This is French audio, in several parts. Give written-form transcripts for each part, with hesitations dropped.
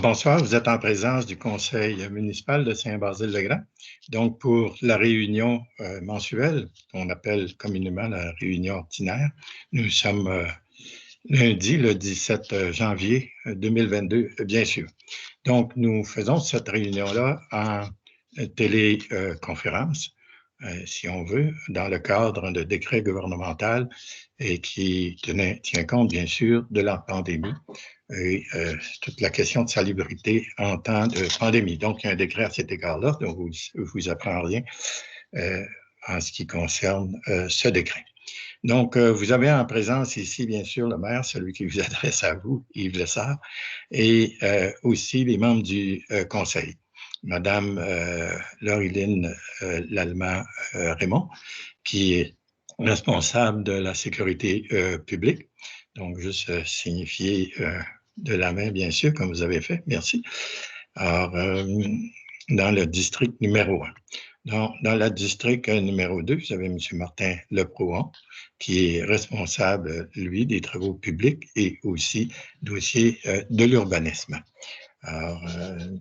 Bonsoir, vous êtes en présence du conseil municipal de Saint-Basile-le-Grand. Donc, pour la réunion mensuelle, qu'on appelle communément la réunion ordinaire, nous sommes lundi, le 17 janvier 2022, bien sûr. Donc, nous faisons cette réunion-là en téléconférence, si on veut, dans le cadre de décret gouvernemental et qui tient compte, bien sûr, de la pandémie et toute la question de salubrité en temps de pandémie. Donc, il y a un décret à cet égard-là, donc vous apprend rien en ce qui concerne ce décret. Donc, vous avez en présence ici, bien sûr, le maire, celui qui vous adresse à vous, Yves Lessard, et aussi les membres du conseil. Madame Laureline Lallemand-Raymond, qui est responsable de la sécurité publique. Donc, juste signifier de la main, bien sûr, comme vous avez fait. Merci. Alors, dans le district numéro 1. Dans le district numéro 2, vous avez M. Martin Leprouan, qui est responsable, lui, des travaux publics et aussi dossier de l'urbanisme. Alors,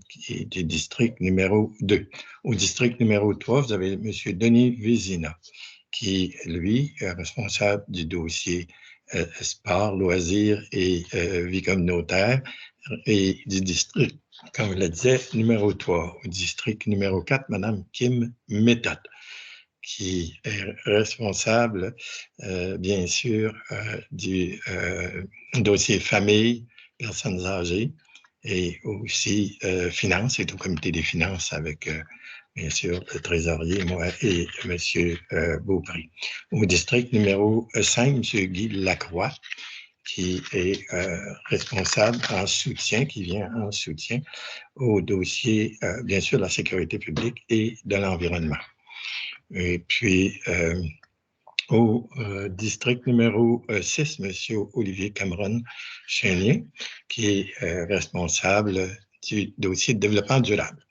qui est du district numéro 2. Au district numéro 3, vous avez M. Denis Vézina, qui, lui, est responsable du dossier sport, loisirs et vie communautaire et du district, comme je le disais, numéro 3. Au district numéro 4, Mme Kim Méthode, qui est responsable, bien sûr, du dossier famille, personnes âgées et aussi finances, c'est au comité des finances avec bien sûr, le trésorier, moi et M. Beaupré. Au district numéro 5, M. Guy Lacroix, qui est responsable en soutien, qui vient en soutien au dossier, bien sûr, de la sécurité publique et de l'environnement. Et puis, au district numéro 6, M. Olivier Cameron-Chénier, qui est responsable du dossier de développement durable.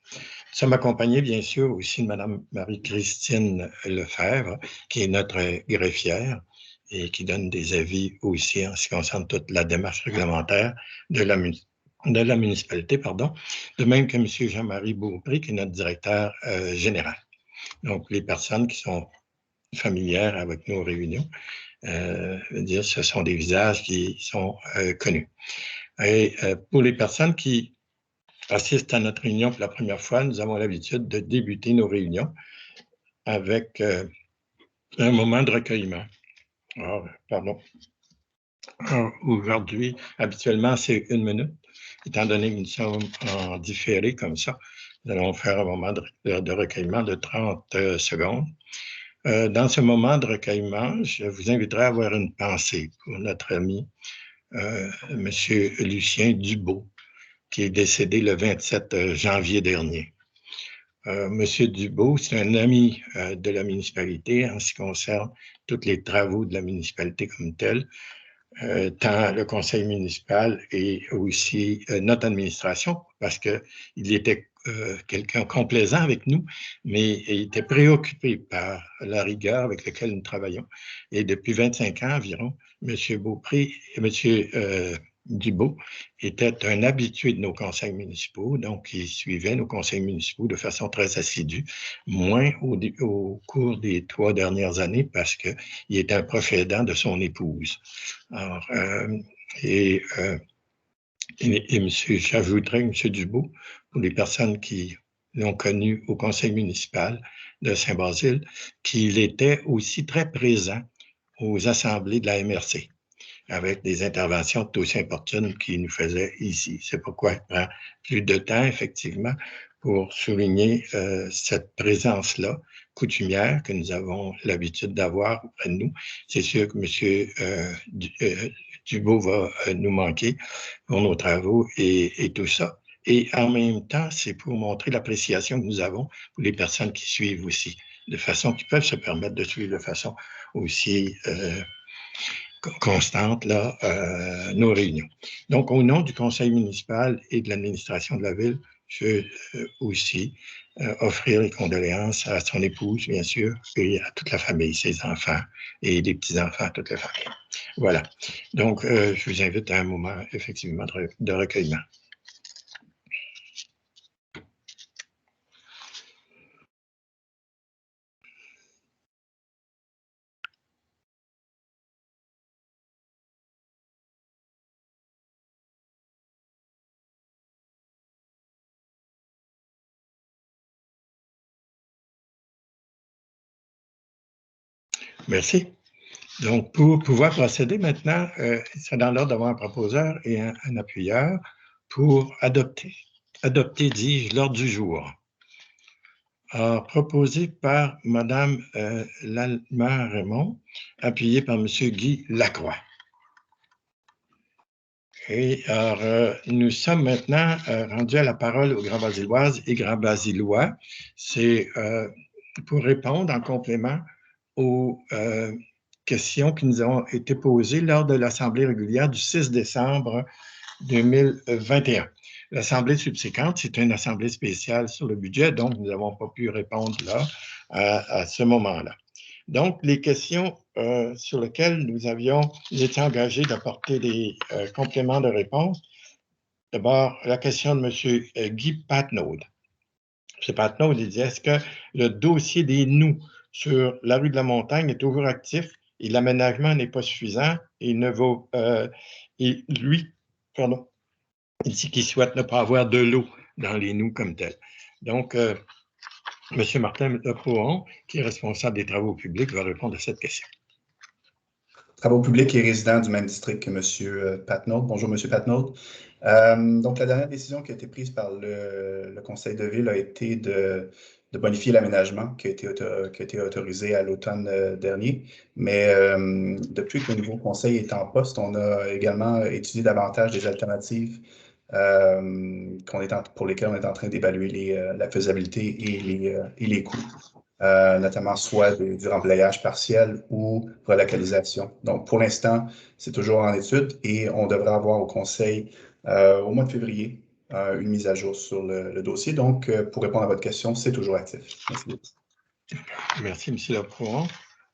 Nous sommes accompagnés, bien sûr, aussi de Mme Marie-Christine Lefebvre, qui est notre greffière et qui donne des avis aussi en ce qui concerne toute la démarche réglementaire de la municipalité, de même que M. Jean-Marie Beaupré, qui est notre directeur général. Donc, les personnes qui sont familières avec nos réunions, dire, ce sont des visages qui sont connus. Et pour les personnes qui assistent à notre réunion pour la première fois, nous avons l'habitude de débuter nos réunions avec un moment de recueillement. Alors, pardon. Aujourd'hui, habituellement, c'est 1 minute. Étant donné que nous sommes en différé comme ça, nous allons faire un moment de recueillement de 30 secondes. Dans ce moment de recueillement, je vous inviterai à avoir une pensée pour notre ami, M. Lucien Dubeau, qui est décédé le 27 janvier dernier. Monsieur Dubeau, c'est un ami de la municipalité en ce qui concerne tous les travaux de la municipalité comme tel, tant le conseil municipal et aussi notre administration, parce qu'il était quelqu'un complaisant avec nous, mais il était préoccupé par la rigueur avec laquelle nous travaillons. Et depuis 25 ans environ, M. Beaupré et M. Dubeau était un habitué de nos conseils municipaux, donc il suivait nos conseils municipaux de façon très assidue, moins au cours des 3 dernières années parce qu'il était un proche aidant de son épouse. Alors, j'ajouterais, M. Dubeau, pour les personnes qui l'ont connu au conseil municipal de Saint-Basile, qu'il était aussi très présent aux assemblées de la MRC, avec des interventions tout aussi opportunes qu'il nous faisait ici. C'est pourquoi il prend plus de temps, effectivement, pour souligner cette présence-là coutumière que nous avons l'habitude d'avoir auprès de nous. C'est sûr que M. Dubeau va nous manquer pour nos travaux et tout ça. Et en même temps, c'est pour montrer l'appréciation que nous avons pour les personnes qui suivent aussi, de façon qui peuvent se permettre de suivre de façon aussi constante là, nos réunions. Donc, au nom du conseil municipal et de l'administration de la ville, je veux aussi offrir les condoléances à son épouse, bien sûr, et à toute la famille, ses enfants et les petits-enfants, toute la famille. Voilà. Donc, je vous invite à un moment, effectivement, de recueillement. Merci. Donc, pour pouvoir procéder maintenant, c'est dans l'ordre d'avoir un proposeur et un appuyeur pour adopter, dis-je, l'ordre du jour. Alors, proposé par Mme Lallement, appuyé par M. Guy Lacroix. Et alors, nous sommes maintenant rendus à la parole aux Grands-Basilloises et Grands-Basillois. C'est pour répondre en complément aux questions qui nous ont été posées lors de l'Assemblée régulière du 6 décembre 2021. L'Assemblée subséquente, c'est une assemblée spéciale sur le budget, donc nous n'avons pas pu répondre là à ce moment-là. Donc, les questions sur lesquelles nous étions engagés d'apporter des compléments de réponse. D'abord, la question de M. Guy Patnaud. M. Patnaud, il dit, est-ce que le dossier des nous sur la rue de la Montagne est toujours actif et l'aménagement n'est pas suffisant et il ne vaut... et lui, pardon, il dit qu'il souhaite ne pas avoir de l'eau dans les nous comme tel. Donc, M. Martin Leprouon, qui est responsable des travaux publics, va répondre à cette question. Travaux publics et résident du même district que M. Patnaud. Bonjour, M. Patnaud. Donc, la dernière décision qui a été prise par le Conseil de ville a été de bonifier l'aménagement qui a été autorisé à l'automne dernier. Mais depuis que le nouveau conseil est en poste, on a également étudié davantage des alternatives pour lesquelles on est en train d'évaluer la faisabilité et les coûts. Notamment soit du remblayage partiel ou relocalisation. Donc, pour l'instant, c'est toujours en étude et on devrait avoir au Conseil au mois de février une mise à jour sur le dossier. Donc, pour répondre à votre question, c'est toujours actif. Merci beaucoup. Merci, M. Leprouon.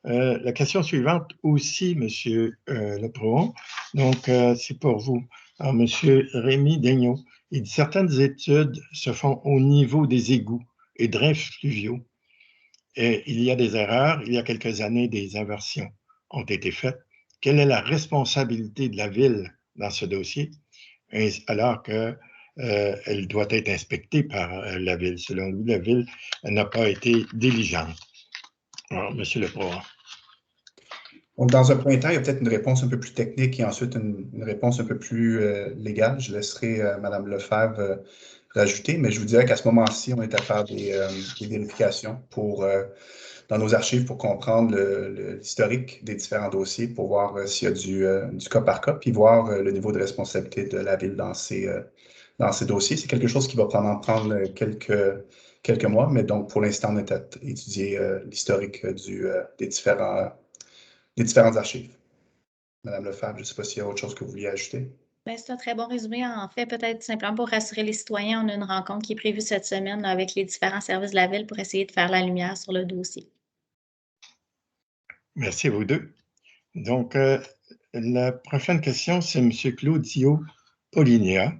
La question suivante aussi, M. Leprouon. Donc, c'est pour vous. Alors, M. Rémi Daigneault, il dit certaines études se font au niveau des égouts et drains fluviaux. Et il y a des erreurs. Il y a quelques années, des inversions ont été faites. Quelle est la responsabilité de la Ville dans ce dossier, alors qu'elle doit être inspectée par la Ville? Selon lui, la Ville n'a pas été diligente. Alors, M. Leprouon. Donc, dans un premier temps, il y a peut-être une réponse un peu plus technique et ensuite une réponse un peu plus légale. Je laisserai Mme Lefebvre rajouter, mais je vous dirais qu'à ce moment-ci, on est à faire des vérifications dans nos archives pour comprendre l'historique des différents dossiers, pour voir s'il y a du cas par cas, puis voir le niveau de responsabilité de la Ville dans ces dossiers. C'est quelque chose qui va prendre quelques mois, mais donc pour l'instant, on est à étudier l'historique des différentes archives. Madame Lefebvre, je ne sais pas s'il y a autre chose que vous vouliez ajouter. Bien, c'est un très bon résumé. En fait, peut-être simplement pour rassurer les citoyens, on a une rencontre qui est prévue cette semaine là, avec les différents services de la Ville pour essayer de faire la lumière sur le dossier. Merci à vous deux. Donc, la prochaine question, c'est M. Claudio Polinia,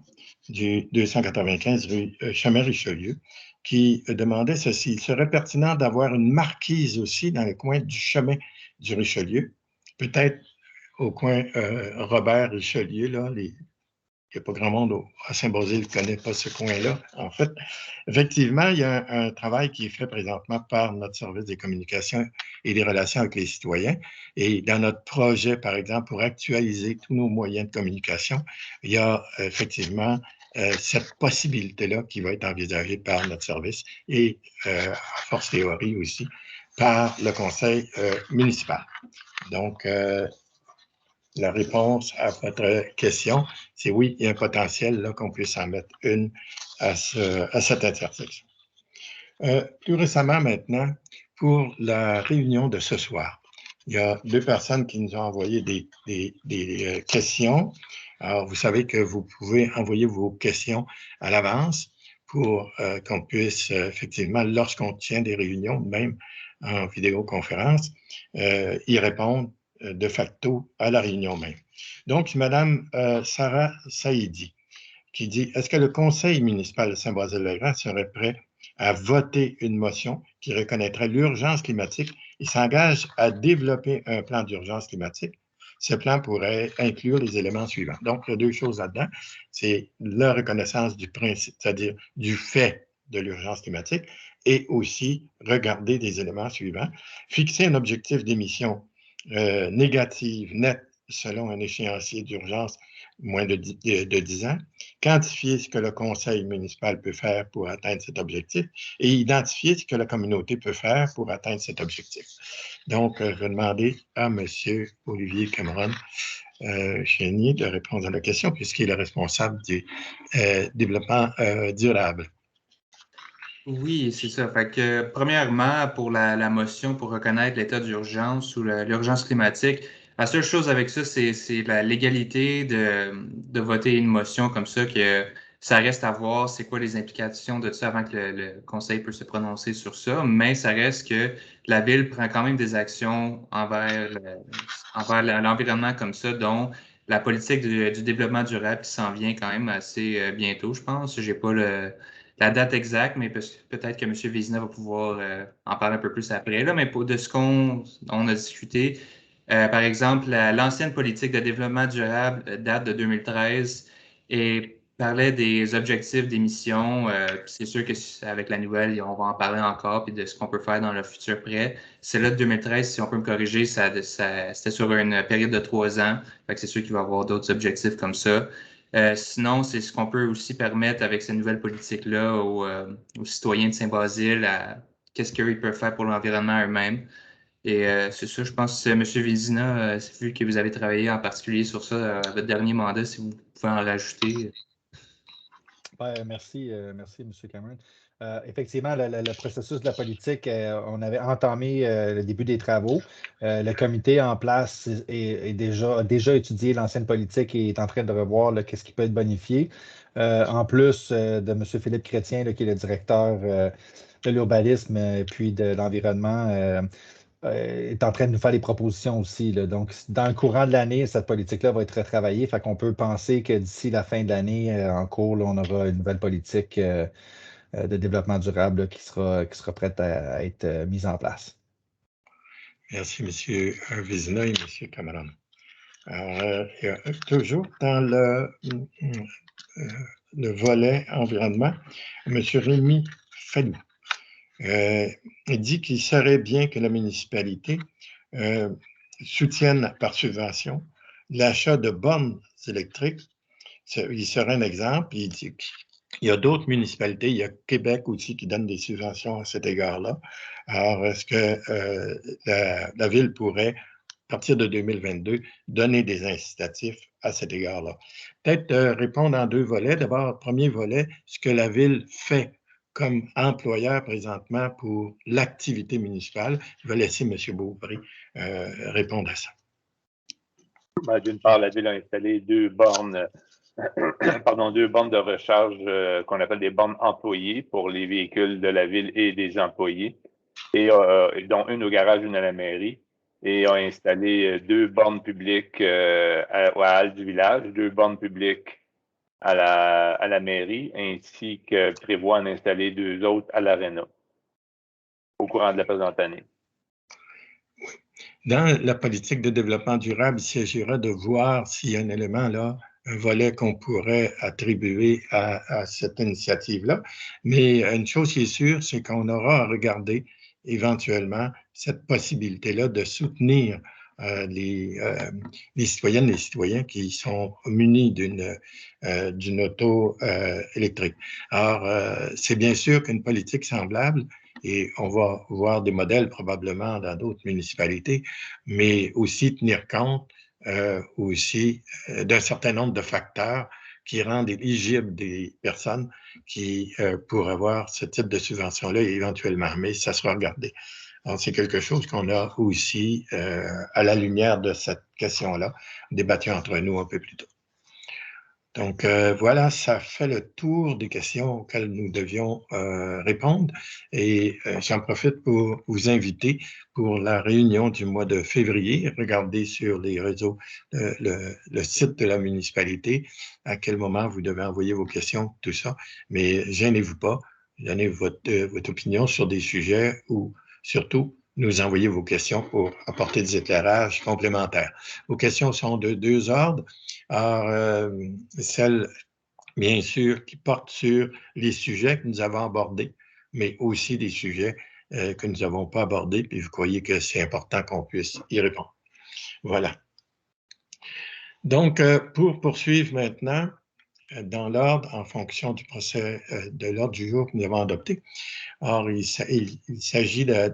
du 295 rue Chemin-Richelieu, qui demandait ceci. Il serait pertinent d'avoir une marquise aussi dans le coin du chemin du Richelieu, peut-être au coin Robert-Richelieu, là, il n'y a pas grand monde à Saint-Basile qui ne connaît pas ce coin-là. En fait, effectivement, il y a un travail qui est fait présentement par notre service des communications et des relations avec les citoyens. Et dans notre projet, par exemple, pour actualiser tous nos moyens de communication, il y a effectivement cette possibilité-là qui va être envisagée par notre service et, à force théorie aussi, par le conseil municipal. Donc, la réponse à votre question, c'est oui, il y a un potentiel là qu'on puisse en mettre une à cette intersection. Plus récemment maintenant, pour la réunion de ce soir, il y a deux personnes qui nous ont envoyé des questions. Alors, vous savez que vous pouvez envoyer vos questions à l'avance pour qu'on puisse effectivement, lorsqu'on tient des réunions, même en vidéoconférence, y répondre de facto à la réunion même. Donc, Mme Sarah Saïdi qui dit « Est-ce que le conseil municipal de Saint-Basile-le-Grand serait prêt à voter une motion qui reconnaîtrait l'urgence climatique et s'engage à développer un plan d'urgence climatique? Ce plan pourrait inclure les éléments suivants. » Donc, il y a deux choses là-dedans. C'est la reconnaissance du principe, c'est-à-dire du fait de l'urgence climatique et aussi regarder des éléments suivants. Fixer un objectif d'émission négative nette selon un échéancier d'urgence moins de 10 ans, quantifier ce que le conseil municipal peut faire pour atteindre cet objectif et identifier ce que la communauté peut faire pour atteindre cet objectif. Donc, je vais demander à M. Olivier Cameron Chénier de répondre à la question puisqu'il est le responsable du développement durable. Oui, c'est ça. Fait que, premièrement, pour la motion pour reconnaître l'état d'urgence ou l'urgence climatique, la seule chose avec ça, c'est la légalité de voter une motion comme ça, que ça reste à voir c'est quoi les implications de ça avant que le conseil peut se prononcer sur ça, mais ça reste que la ville prend quand même des actions envers l'environnement comme ça, dont la politique du développement durable qui s'en vient quand même assez bientôt, je pense. J'ai pas la date exacte, mais peut-être que M. Vézina va pouvoir en parler un peu plus après. Là, mais de ce qu'on a discuté, par exemple, l'ancienne politique de développement durable date de 2013 et parlait des objectifs d'émission. C'est sûr qu'avec la nouvelle, on va en parler encore, puis de ce qu'on peut faire dans le futur près. Celle-là de 2013, si on peut me corriger, c'était sur une période de 3 ans. Fait que c'est sûr qu'il va y avoir d'autres objectifs comme ça. Sinon, c'est ce qu'on peut aussi permettre avec cette nouvelle politique-là aux citoyens de Saint-Basile, à qu'est-ce qu'ils peuvent faire pour l'environnement eux-mêmes. Et c'est ça, je pense, M. Vézina, vu que vous avez travaillé en particulier sur ça à votre dernier mandat, si vous pouvez en rajouter. Merci, M. Cameron. Effectivement, le processus de la politique, on avait entamé le début des travaux. Le comité en place a déjà étudié l'ancienne politique et est en train de revoir qu'est-ce qui peut être bonifié. En plus de M. Philippe Chrétien, qui est le directeur de l'urbanisme puis de l'environnement, est en train de nous faire des propositions aussi. Donc, dans le courant de l'année, cette politique-là va être retravaillée. Fait qu'on peut penser que d'ici la fin de l'année en cours, on aura une nouvelle politique de développement durable qui sera prête à être mise en place. Merci, M. Vézina et M. Cameron. Alors, toujours dans le volet environnement, M. Rémi Fallou. Il dit qu'il serait bien que la municipalité soutienne par subvention l'achat de bornes électriques. Il serait un exemple. Il dit qu'il y a d'autres municipalités, il y a Québec aussi qui donne des subventions à cet égard-là. Alors, est-ce que la ville pourrait, à partir de 2022, donner des incitatifs à cet égard-là? Peut-être répondre en 2 volets. D'abord, premier volet, ce que la ville fait comme employeur présentement pour l'activité municipale. Je vais laisser M. Beaupré répondre à ça. D'une part, la ville a installé 2 bornes, 2 bornes de recharge qu'on appelle des bornes employées pour les véhicules de la ville et des employés, et dont une au garage, une à la mairie, et a installé 2 bornes publiques à Halle du village, 2 bornes publiques à la mairie, ainsi que prévoit en installer 2 autres à l'Arena au courant de la présente année. Dans la politique de développement durable, il s'agira de voir s'il y a un élément là, un volet qu'on pourrait attribuer à cette initiative-là. Mais une chose qui est sûre, c'est qu'on aura à regarder éventuellement cette possibilité-là de soutenir les citoyennes et les citoyens qui sont munis d'une auto électrique. Alors, c'est bien sûr qu'une politique semblable, et on va voir des modèles probablement dans d'autres municipalités, mais aussi tenir compte aussi d'un certain nombre de facteurs qui rendent éligibles des personnes qui pourraient avoir ce type de subvention-là éventuellement, mais ça sera regardé. Alors, c'est quelque chose qu'on a aussi, à la lumière de cette question-là, débattu entre nous un peu plus tôt. Donc, voilà, ça fait le tour des questions auxquelles nous devions répondre. Et j'en profite pour vous inviter pour la réunion du mois de février. Regardez sur les réseaux le site de la municipalité, à quel moment vous devez envoyer vos questions, tout ça. Mais gênez-vous pas, donnez votre opinion sur des sujets ou surtout, nous envoyer vos questions pour apporter des éclairages complémentaires. Vos questions sont de 2 ordres. Alors, celle bien sûr, qui portent sur les sujets que nous avons abordés, mais aussi des sujets que nous n'avons pas abordés, puis vous croyez que c'est important qu'on puisse y répondre. Voilà. Donc, pour poursuivre maintenant, dans l'ordre, en fonction du procès de l'ordre du jour que nous avons adopté. Or, il s'agit de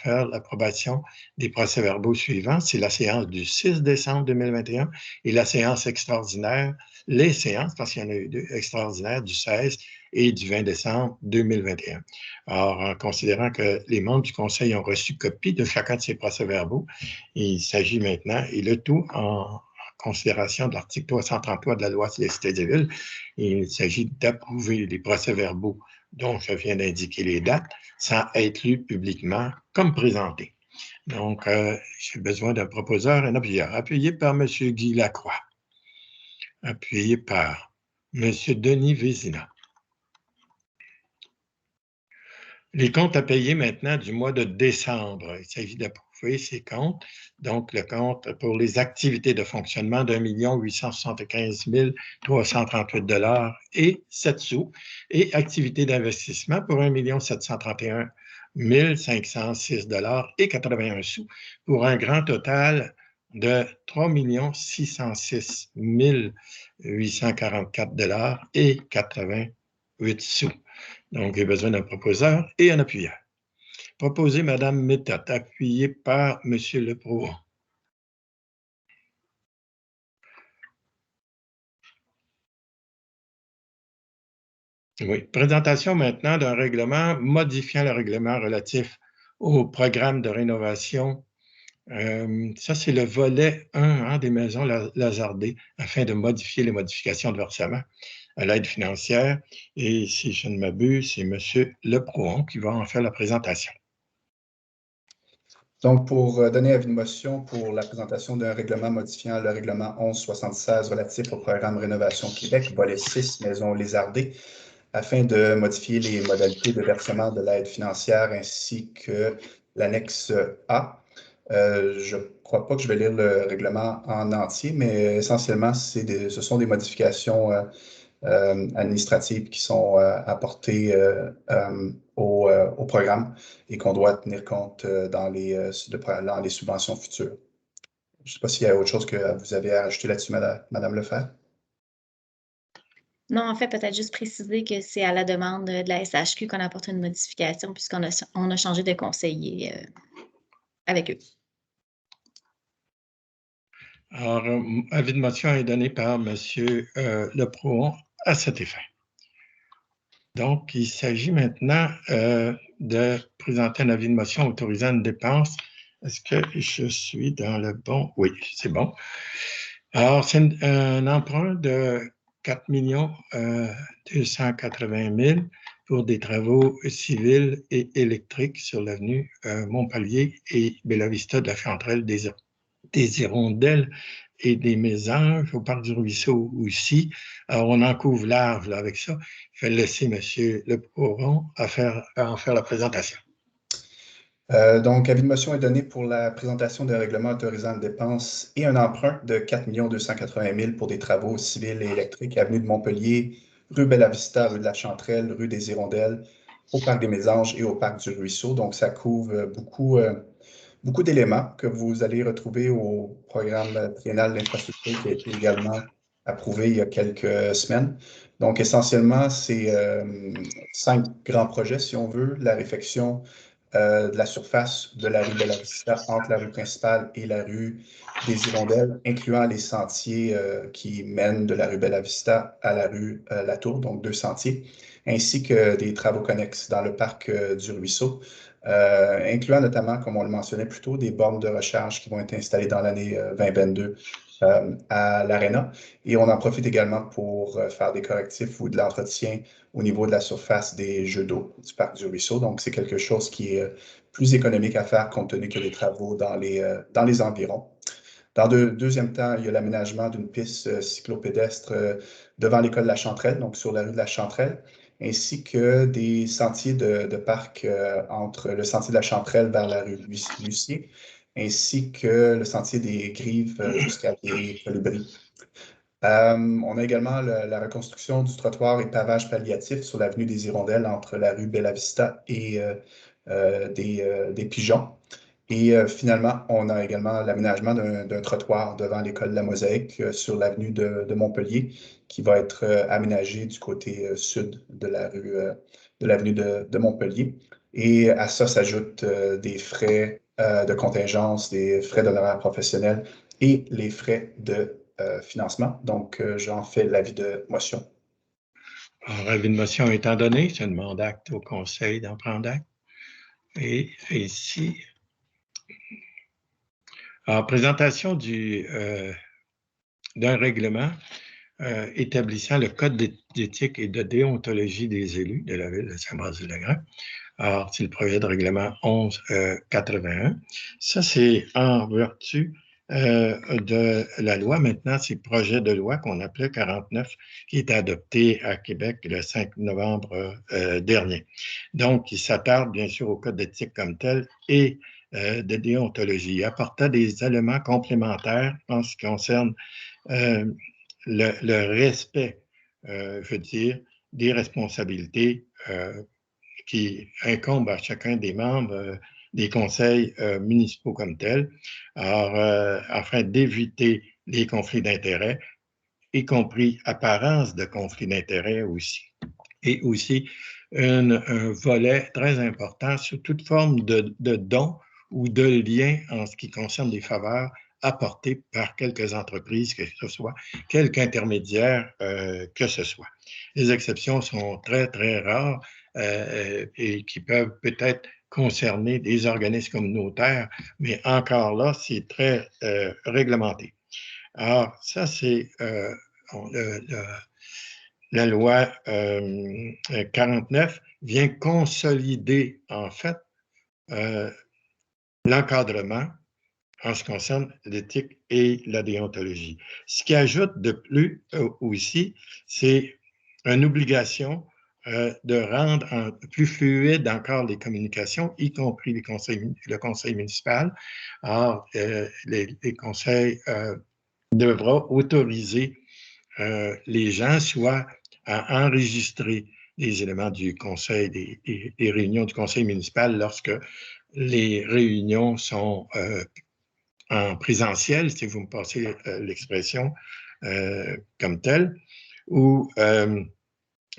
faire l'approbation des procès-verbaux suivants. C'est la séance du 6 décembre 2021 et la séance extraordinaire, les séances, parce qu'il y en a eu deux, extraordinaires du 16 et du 20 décembre 2021. Alors, en considérant que les membres du Conseil ont reçu copie de chacun de ces procès-verbaux, il s'agit maintenant, et le tout en considération de l'article 333 de la loi sur les cités des villes, il s'agit d'approuver les procès-verbaux dont je viens d'indiquer les dates, sans être lus publiquement comme présenté. Donc, j'ai besoin d'un proposeur et un appuyeur. Appuyé par M. Guy Lacroix. Appuyé par M. Denis Vézina. Les comptes à payer maintenant du mois de décembre. Il s'agit d'approuver ces comptes. Donc, le compte pour les activités de fonctionnement d'1 875 338 $ et 7 sous et activités d'investissement pour 1 731 506 $ et 81 sous pour un grand total de 3 606 844 $ et 88 sous. Donc, j'ai besoin d'un proposeur et un appuyeur. Proposé Mme Méthode, appuyé par M. Leprouon. Oui, présentation maintenant d'un règlement modifiant le règlement relatif au programme de rénovation. Ça, c'est le volet 1 des maisons Lazardé, afin de modifier les modifications de versement à l'aide financière. Et si je ne m'abuse, c'est M. Leprouon qui va en faire la présentation. Donc, pour donner avis de motion pour la présentation d'un règlement modifiant le règlement 1176 relatif au programme Rénovation Québec, volet 6, Maisons Lézardées, afin de modifier les modalités de versement de l'aide financière ainsi que l'annexe A. Je ne crois pas que je vais lire le règlement en entier, mais essentiellement, ce sont des modifications administratives qui sont apportées au programme et qu'on doit tenir compte dans les subventions futures. Je ne sais pas s'il y a autre chose que vous avez à rajouter là-dessus, Madame Lefebvre. Non, en fait, peut-être juste préciser que c'est à la demande de la SHQ qu'on apporte une modification puisqu'on a changé de conseiller avec eux. Alors, avis de motion est donné par M. Leprouon à cet effet. Donc, il s'agit maintenant de présenter un avis de motion autorisant une dépense. Est-ce que je suis dans le bon? Oui, c'est bon. Alors, c'est un emprunt de 4 280 000 pour des travaux civils et électriques sur l'avenue Montpellier et Bella-Vista de la Chanterelle des Hirondelles et des Mésanges au Parc du Ruisseau aussi. Alors, on en couvre large là, avec ça. Je vais laisser M. Leprouon en faire la présentation. Donc, avis de motion est donné pour la présentation d'un règlement autorisant une dépense et un emprunt de 4 280 000 pour des travaux civils et électriques, avenue de Montpellier, rue Bella-Vista, rue de la Chanterelle, rue des Hirondelles, au Parc des Mésanges et au Parc du Ruisseau. Donc, ça couvre beaucoup d'éléments que vous allez retrouver au programme triennal d'infrastructure qui a été également approuvé il y a quelques semaines. Donc, essentiellement, c'est 5 grands projets, si on veut, la réfection de la surface de la rue Bella-Vista entre la rue principale et la rue des Hirondelles, incluant les sentiers qui mènent de la rue Bella-Vista à la rue La Tour, donc 2 sentiers, ainsi que des travaux connexes dans le parc du Ruisseau, incluant notamment, comme on le mentionnait plus tôt, des bornes de recharge qui vont être installées dans l'année 2022 à l'Arena. Et on en profite également pour faire des correctifs ou de l'entretien au niveau de la surface des jeux d'eau du parc du Ruisseau. Donc, c'est quelque chose qui est plus économique à faire compte tenu que des travaux dans les environs. Dans le deuxième temps, il y a l'aménagement d'une piste cyclopédestre devant l'école de la Chanterelle, donc sur la rue de la Chanterelle, ainsi que des sentiers de parc entre le sentier de la Chanterelle vers la rue Lucier, ainsi que le sentier des Grives jusqu'à des Colibris. On a également la reconstruction du trottoir et pavage palliatif sur l'avenue des Hirondelles entre la rue Bellavista et des Pigeons. Et finalement, on a également l'aménagement d'un trottoir devant l'école La Mosaïque sur l'avenue de Montpellier qui va être aménagé du côté sud de l'avenue de Montpellier. Et à ça s'ajoutent des frais de contingence, des frais d'honoraires professionnels et les frais de financement. Donc, j'en fais l'avis de motion. Alors, avis de motion étant donné, je demande acte au Conseil d'en prendre acte. Et ici, alors, présentation d'un règlement établissant le code d'éthique et de déontologie des élus de la ville de Saint-Basile-le-Grand. Alors, c'est le projet de règlement 1181. Ça, c'est en vertu de la loi. Maintenant, c'est le projet de loi qu'on appelait 49, qui est adopté à Québec le 5 novembre dernier. Donc, il s'attarde bien sûr au code d'éthique comme tel et de déontologie, apportant des éléments complémentaires en ce qui concerne le respect, je veux dire, des responsabilités qui incombent à chacun des membres des conseils municipaux comme tels, afin d'éviter les conflits d'intérêts, y compris apparence de conflits d'intérêts aussi. Et aussi un volet très important sur toute forme de don ou de lien en ce qui concerne les faveurs apportées par quelques entreprises, que ce soit, quelque intermédiaire que ce soit. Les exceptions sont très, très rares et qui peuvent peut-être concerner des organismes communautaires, mais encore là, c'est très réglementé. Alors, ça, c'est la loi 49 vient consolider, en fait, l'encadrement en ce qui concerne l'éthique et la déontologie. Ce qui ajoute de plus aussi, c'est une obligation de rendre plus fluide encore les communications, y compris le conseil municipal. Alors, les conseils devront autoriser les gens soit à enregistrer les éléments du conseil, des réunions du conseil municipal lorsque les réunions sont en présentiel, si vous me passez l'expression comme telle, ou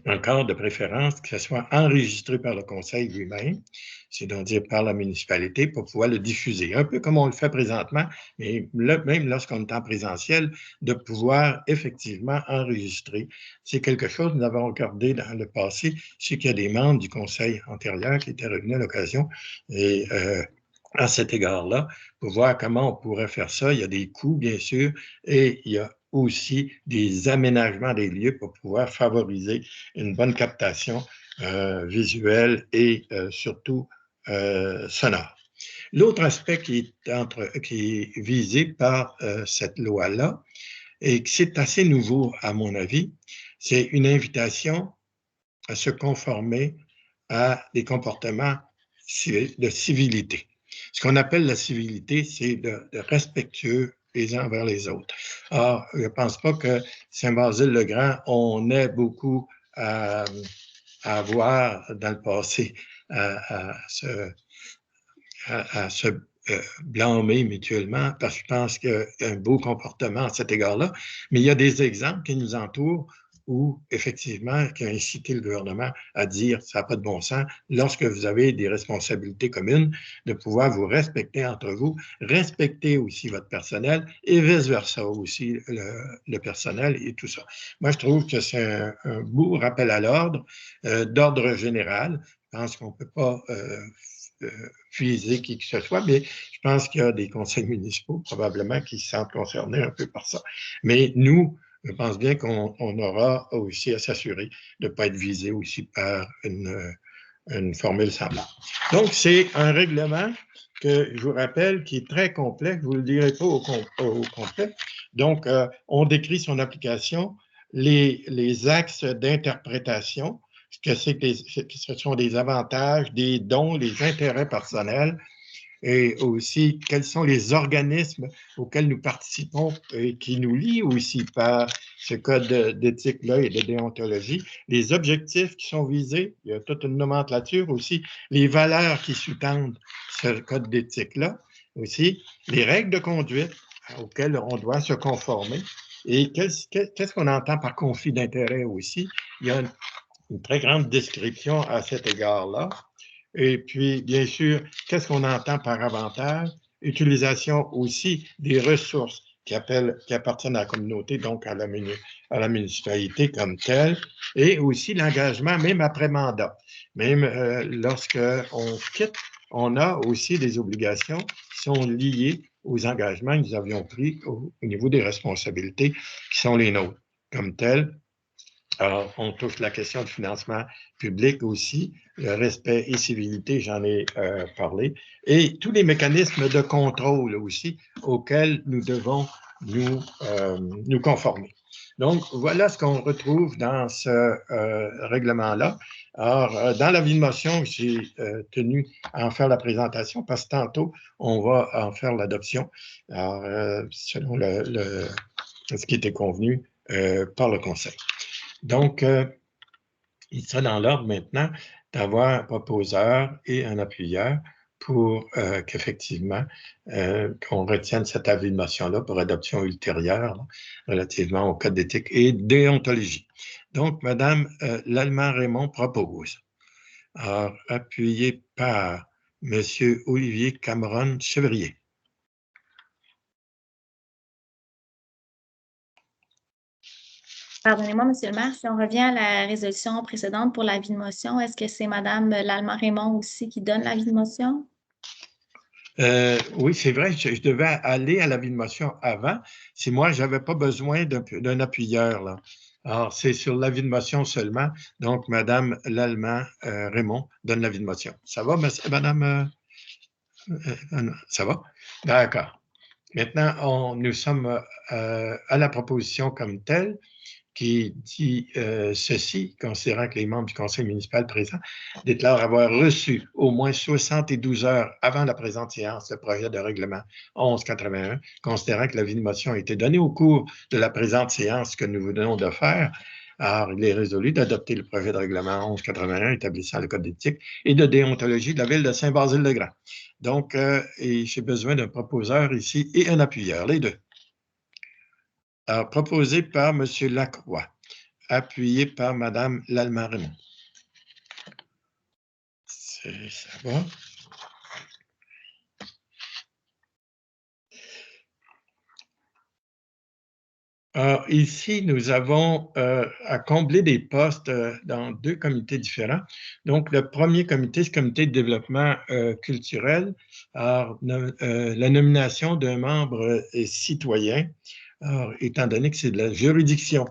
encore de préférence que ce soit enregistré par le conseil lui-même, c'est-à-dire par la municipalité, pour pouvoir le diffuser. Un peu comme on le fait présentement, mais même lorsqu'on est en présentiel, de pouvoir effectivement enregistrer. C'est quelque chose que nous avons regardé dans le passé. Je sais qu'il y a des membres du conseil antérieur qui étaient revenus à l'occasion et à cet égard-là, pour voir comment on pourrait faire ça. Il y a des coûts, bien sûr, et il y a aussi des aménagements des lieux pour pouvoir favoriser une bonne captation visuelle et surtout sonore. L'autre aspect qui est visé par cette loi-là, et que c'est assez nouveau à mon avis, c'est une invitation à se conformer à des comportements de civilité. Ce qu'on appelle la civilité, c'est de respectueux les uns envers les autres. Or, je ne pense pas que Saint-Basile-le-Grand, on ait beaucoup à avoir dans le passé, à se blâmer mutuellement, parce que je pense qu'il y a un beau comportement à cet égard-là. Mais il y a des exemples qui nous entourent où, effectivement, qui ont incité le gouvernement à dire ça n'a pas de bon sens, lorsque vous avez des responsabilités communes, de pouvoir vous respecter entre vous, respecter aussi votre personnel et vice-versa aussi le personnel et tout ça. Moi, je trouve que c'est un beau rappel à l'ordre, d'ordre général. Je pense qu'on ne peut pas viser qui que ce soit, mais je pense qu'il y a des conseils municipaux probablement qui se sentent concernés un peu par ça. Mais nous, je pense bien qu'on aura aussi à s'assurer de ne pas être visé aussi par une formule semblable. Donc, c'est un règlement que je vous rappelle qui est très complexe, je ne vous le dirai pas au complet. Donc, on décrit son application, les axes d'interprétation, ce que c'est que ce sont des avantages, des dons, les intérêts personnels, et aussi quels sont les organismes auxquels nous participons et qui nous lient aussi par ce code d'éthique-là et de déontologie, les objectifs qui sont visés, il y a toute une nomenclature aussi, les valeurs qui sous-tendent ce code d'éthique-là, aussi les règles de conduite auxquelles on doit se conformer et qu'est-ce qu'on entend par conflit d'intérêt aussi. Il y a une très grande description à cet égard-là. Et puis, bien sûr, qu'est-ce qu'on entend par avantage? Utilisation aussi des ressources qui appartiennent à la communauté, donc à la municipalité comme telle, et aussi l'engagement, même après mandat. Même lorsqu'on quitte, on a aussi des obligations qui sont liées aux engagements que nous avions pris au niveau des responsabilités qui sont les nôtres. Comme telles, alors, on touche la question du financement public aussi, le respect et civilité, j'en ai parlé, et tous les mécanismes de contrôle aussi auxquels nous devons nous conformer. Donc, voilà ce qu'on retrouve dans ce règlement-là. Alors, dans l'avis de motion, j'ai tenu à en faire la présentation parce que tantôt, on va en faire l'adoption, selon ce qui était convenu par le Conseil. Donc, il sera dans l'ordre maintenant d'avoir un proposeur et un appuyeur pour qu'effectivement, qu'on retienne cet avis de motion-là pour adoption ultérieure là, relativement au code d'éthique et déontologie. Donc, Madame Lallement-Raymond propose. Alors, appuyé par Monsieur Olivier Cameron-Chevrier. Pardonnez-moi, Monsieur le maire, si on revient à la résolution précédente pour l'avis de motion, est-ce que c'est Mme Lallement-Raymond aussi qui donne l'avis de motion? Oui, c'est vrai, je devais aller à l'avis de motion avant. Si moi, je n'avais pas besoin d'un appuyeur, là. Alors, c'est sur l'avis de motion seulement. Donc, Mme Lallement-Raymond donne l'avis de motion. Ça va, Madame? Ça va? D'accord. Maintenant, nous sommes à la proposition comme telle, qui dit ceci, considérant que les membres du conseil municipal présent déclarent avoir reçu au moins 72 heures avant la présente séance le projet de règlement 1181, considérant que l'avis de motion a été donné au cours de la présente séance que nous venons de faire. Alors, il est résolu d'adopter le projet de règlement 1181 établissant le code d'éthique et de déontologie de la ville de Saint-Basile-le-Grand. Donc, j'ai besoin d'un proposeur ici et un appuyeur, les deux. Alors, proposé par M. Lacroix, appuyé par Mme Lallement-Raymond. Ça va? Alors, ici, nous avons à combler des postes dans deux comités différents. Donc, le premier comité, c'est le comité de développement culturel. Alors, la nomination d'un membre citoyen, alors, étant donné que c'est de la juridiction,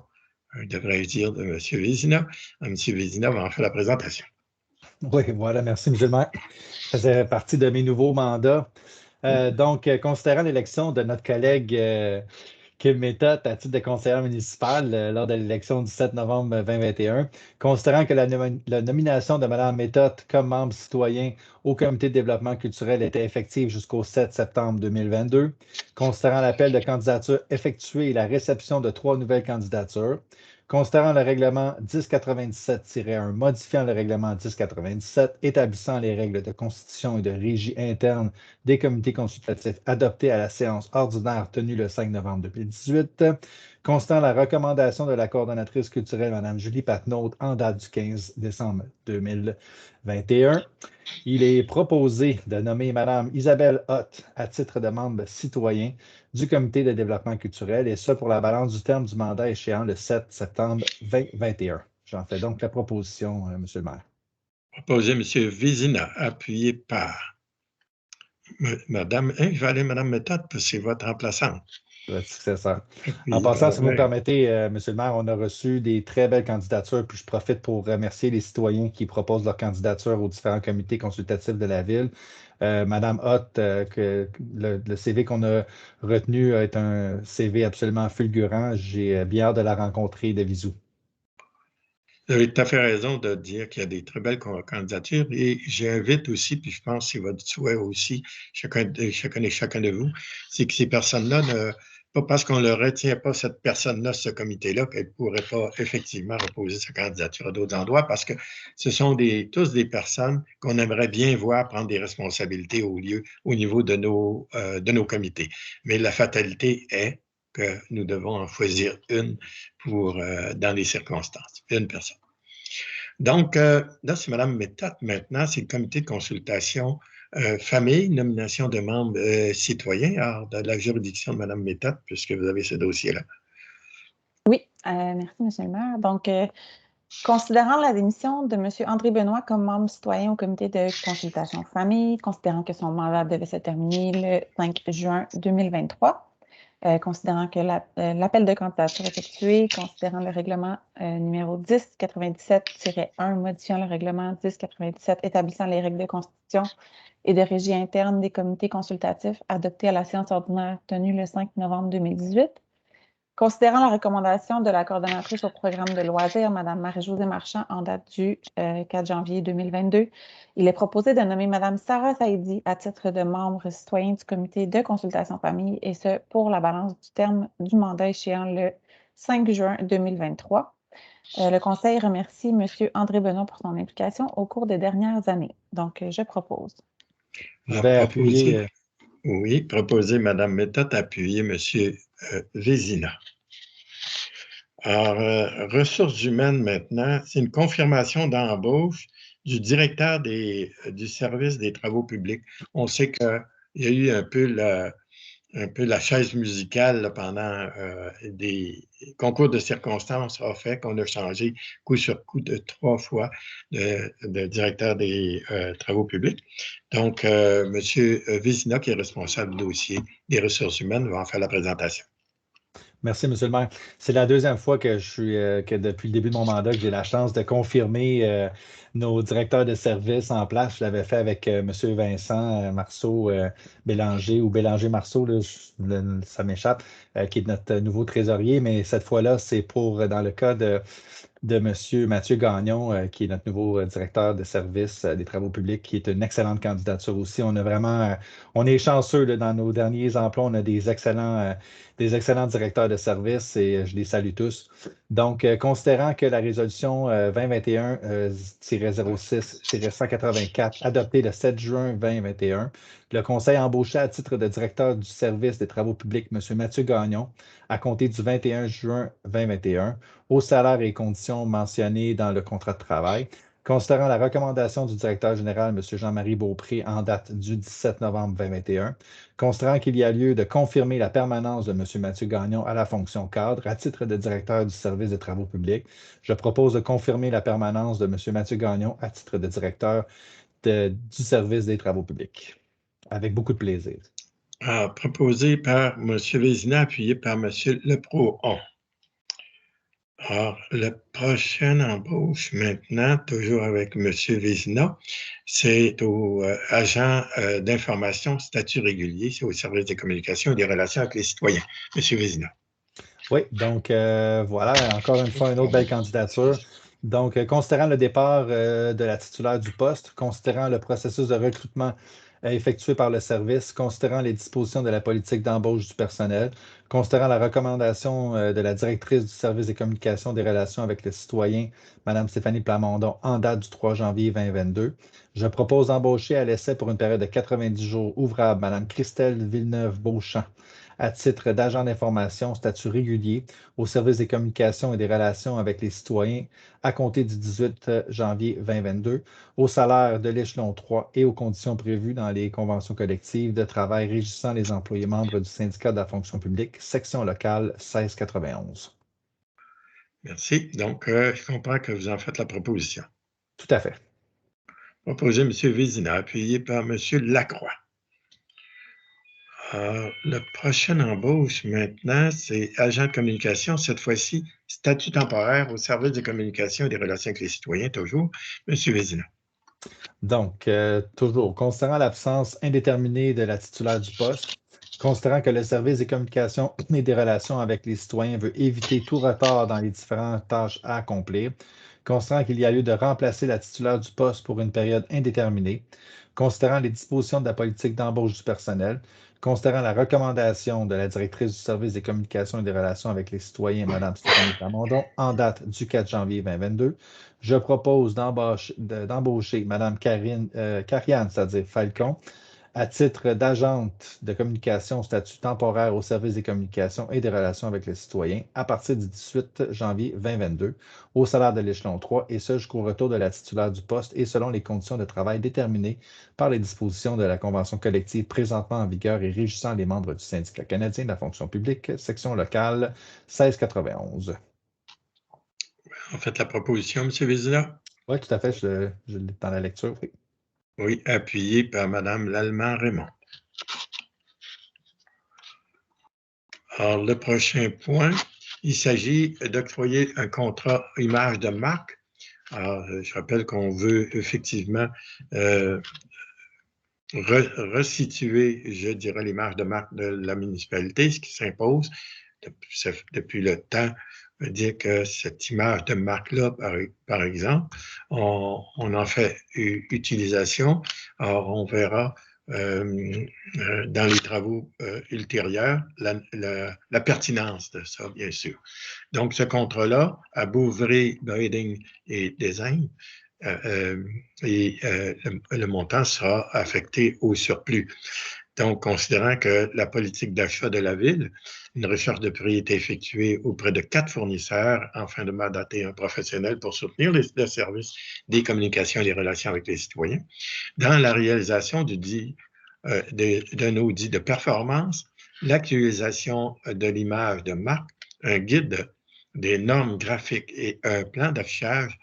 devrais-je dire, de M. Vézina. M. Vézina va en faire la présentation. Oui, voilà, merci, M. le maire. Ça faisait partie de mes nouveaux mandats. Donc, considérant l'élection de notre collègue Kim Méthode à titre de conseillère municipale lors de l'élection du 7 novembre 2021, considérant que la nomination de Mme Méthode comme membre citoyen au comité de développement culturel était effective jusqu'au 7 septembre 2022, considérant l'appel de candidature effectué et la réception de 3 nouvelles candidatures, considérant le règlement 1097-1, modifiant le règlement 1097, établissant les règles de constitution et de régie interne des comités consultatifs adoptés à la séance ordinaire tenue le 5 novembre 2018, constatant la recommandation de la coordonnatrice culturelle, Mme Julie Patnaud, en date du 15 décembre 2021. Il est proposé de nommer Mme Isabelle Hott à titre de membre citoyen du comité de développement culturel, et ce pour la balance du terme du mandat échéant le 7 septembre 2021. J'en fais donc la proposition, M. le maire. Proposé M. Vézina, appuyé par Madame, je vais aller Mme Méthode, parce que c'est votre remplaçante. Votre successeur. En passant, si vous me permettez, M. le maire, on a reçu des très belles candidatures, puis je profite pour remercier les citoyens qui proposent leur candidature aux différents comités consultatifs de la Ville. Madame Hott, le CV qu'on a retenu est un CV absolument fulgurant. J'ai bien hâte de la rencontrer de visu. Vous avez tout à fait raison de dire qu'il y a des très belles candidatures et j'invite aussi, puis je pense que c'est votre souhait aussi, chacun et chacun de vous, c'est que ces personnes-là, pas parce qu'on ne retient pas cette personne-là, ce comité-là, qu'elle ne pourrait pas effectivement reposer sa candidature à d'autres endroits parce que ce sont tous des personnes qu'on aimerait bien voir prendre des responsabilités au niveau de nos comités. Mais la fatalité est que nous devons en choisir une dans les circonstances, une personne. Donc, là, c'est Mme Méthode maintenant, c'est le comité de consultation famille, nomination de membres citoyens, alors de la juridiction de Mme Méthode, puisque vous avez ce dossier-là. Oui, merci, M. le maire. Donc, considérant la démission de M. André Benoît comme membre citoyen au comité de consultation famille, considérant que son mandat devait se terminer le 5 juin 2023, considérant que l'appel de candidature effectué, considérant le règlement numéro 1097-1 modifiant le règlement 1097 établissant les règles de constitution et de régie interne des comités consultatifs adoptés à la séance ordinaire tenue le 5 novembre 2018, considérant la recommandation de la coordonnatrice au programme de loisirs, Mme Marie-Josée Marchand, en date du 4 janvier 2022, il est proposé de nommer Mme Sarah Saïdi à titre de membre citoyen du comité de consultation famille, et ce, pour la balance du terme du mandat échéant le 5 juin 2023. Le Conseil remercie M. André Benoît pour son implication au cours des dernières années. Donc, je propose. Je vais appuyer. Oui, proposer Mme Méthode, appuyer M. Vézina. Alors, ressources humaines maintenant, c'est une confirmation d'embauche du directeur du service des travaux publics. On sait qu'il y a eu un peu la chaise musicale là, pendant des concours de circonstances a fait qu'on a changé coup sur coup de 3 fois de directeur des travaux publics. Donc, M. Vézina, qui est responsable du dossier des ressources humaines, va en faire la présentation. Merci, M. le maire. C'est la deuxième fois que depuis le début de mon mandat, que j'ai la chance de confirmer nos directeurs de service en place. Je l'avais fait avec M. Vincent Marceau Bélanger ou Bélanger-Marceau, ça m'échappe, qui est notre nouveau trésorier. Mais cette fois-là, c'est dans le cas de M. Mathieu Gagnon, qui est notre nouveau directeur de service des travaux publics, qui est une excellente candidature aussi. On est chanceux là, dans nos derniers emplois, on a des excellents directeurs de service et je les salue tous. Donc, considérant que la résolution 2021-06-184, adoptée le 7 juin 2021, le Conseil a embauché à titre de directeur du service des travaux publics M. Mathieu Gagnon à compter du 21 juin 2021 au salaire et conditions mentionnées dans le contrat de travail. Considérant la recommandation du directeur général, M. Jean-Marie Beaupré, en date du 17 novembre 2021, considérant qu'il y a lieu de confirmer la permanence de M. Mathieu Gagnon à la fonction cadre à titre de directeur du service des travaux publics, je propose de confirmer la permanence de M. Mathieu Gagnon à titre de directeur du service des travaux publics. Avec beaucoup de plaisir. Proposé par M. Vézina, appuyé par M. Leproux-On. Alors, la prochaine embauche maintenant, toujours avec M. Vézina, c'est au agent d'information statut régulier, c'est au service des communications et des relations avec les citoyens. M. Vézina. Oui, donc voilà, encore une fois, une autre belle candidature. Donc, considérant le départ de la titulaire du poste, considérant le processus de recrutement effectué par le service, considérant les dispositions de la politique d'embauche du personnel, considérant la recommandation de la directrice du service des communications des relations avec les citoyens, Mme Stéphanie Plamondon, en date du 3 janvier 2022, je propose d'embaucher à l'essai pour une période de 90 jours ouvrables Mme Christelle Villeneuve-Beauchamp à titre d'agent d'information, statut régulier, au service des communications et des relations avec les citoyens à compter du 18 janvier 2022, au salaire de l'échelon 3 et aux conditions prévues dans les conventions collectives de travail régissant les employés membres du syndicat de la fonction publique, section locale 1691. Merci. Donc, je comprends que vous en faites la proposition. Tout à fait. Proposé M. Vézina, appuyé par M. Lacroix. La prochaine embauche maintenant, c'est agent de communication, cette fois-ci, statut temporaire au service des communications et des relations avec les citoyens, toujours. M. Vézina. Donc, toujours, considérant l'absence indéterminée de la titulaire du poste, considérant que le service des communications et des relations avec les citoyens veut éviter tout retard dans les différentes tâches à accomplir, considérant qu'il y a lieu de remplacer la titulaire du poste pour une période indéterminée, considérant les dispositions de la politique d'embauche du personnel, considérant la recommandation de la directrice du service des communications et des relations avec les citoyens, Mme Stéphanie Plamondon, en date du 4 janvier 2022, je propose d'embaucher Mme Kariane, c'est-à-dire Falcon, à titre d'agente de communication au statut temporaire au service des communications et des relations avec les citoyens à partir du 18 janvier 2022 au salaire de l'échelon 3 et ce jusqu'au retour de la titulaire du poste et selon les conditions de travail déterminées par les dispositions de la convention collective présentement en vigueur et régissant les membres du syndicat canadien de la fonction publique, section locale 1691. En fait, la proposition, M. Vézina? Oui, tout à fait, je l'ai dans la lecture, oui. Oui, appuyé par Mme Lallement-Raymond. Alors, le prochain point, il s'agit d'octroyer un contrat image de marque. Alors, je rappelle qu'on veut effectivement resituer, je dirais, l'image de marque de la municipalité, ce qui s'impose depuis le temps, dire que cette image de marque-là, par exemple, on en fait utilisation. Alors, on verra dans les travaux ultérieurs la pertinence de ça, bien sûr. Donc, ce contrat-là, à Bouvry, Brading et Design, le montant sera affecté au surplus. Donc, considérant que la politique d'achat de la Ville, une recherche de prix est effectuée auprès de 4 fournisseurs afin de mandater un professionnel pour soutenir le service des communications et des relations avec les citoyens. Dans la réalisation d'un audit de performance, l'actualisation de l'image de marque, un guide des normes graphiques et un plan d'affichage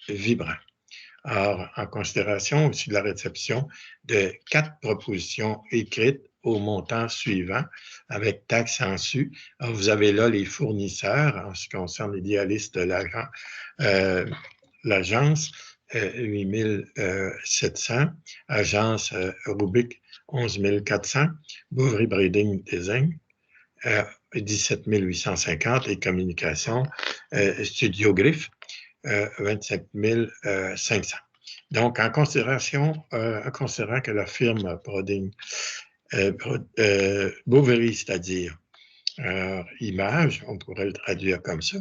vibrant. Alors, en considération aussi de la réception de 4 propositions écrites au montant suivant, avec taxes en su. Alors, vous avez là les fournisseurs, en ce qui concerne l'idéaliste de l'agence, 8 700, agence Rubik, 11 400, Bouvry Brading Design, 17 850 et communication, Studio Griffe, 27 500. Donc, en considérant que la firme Bovary, c'est-à-dire image, on pourrait le traduire comme ça,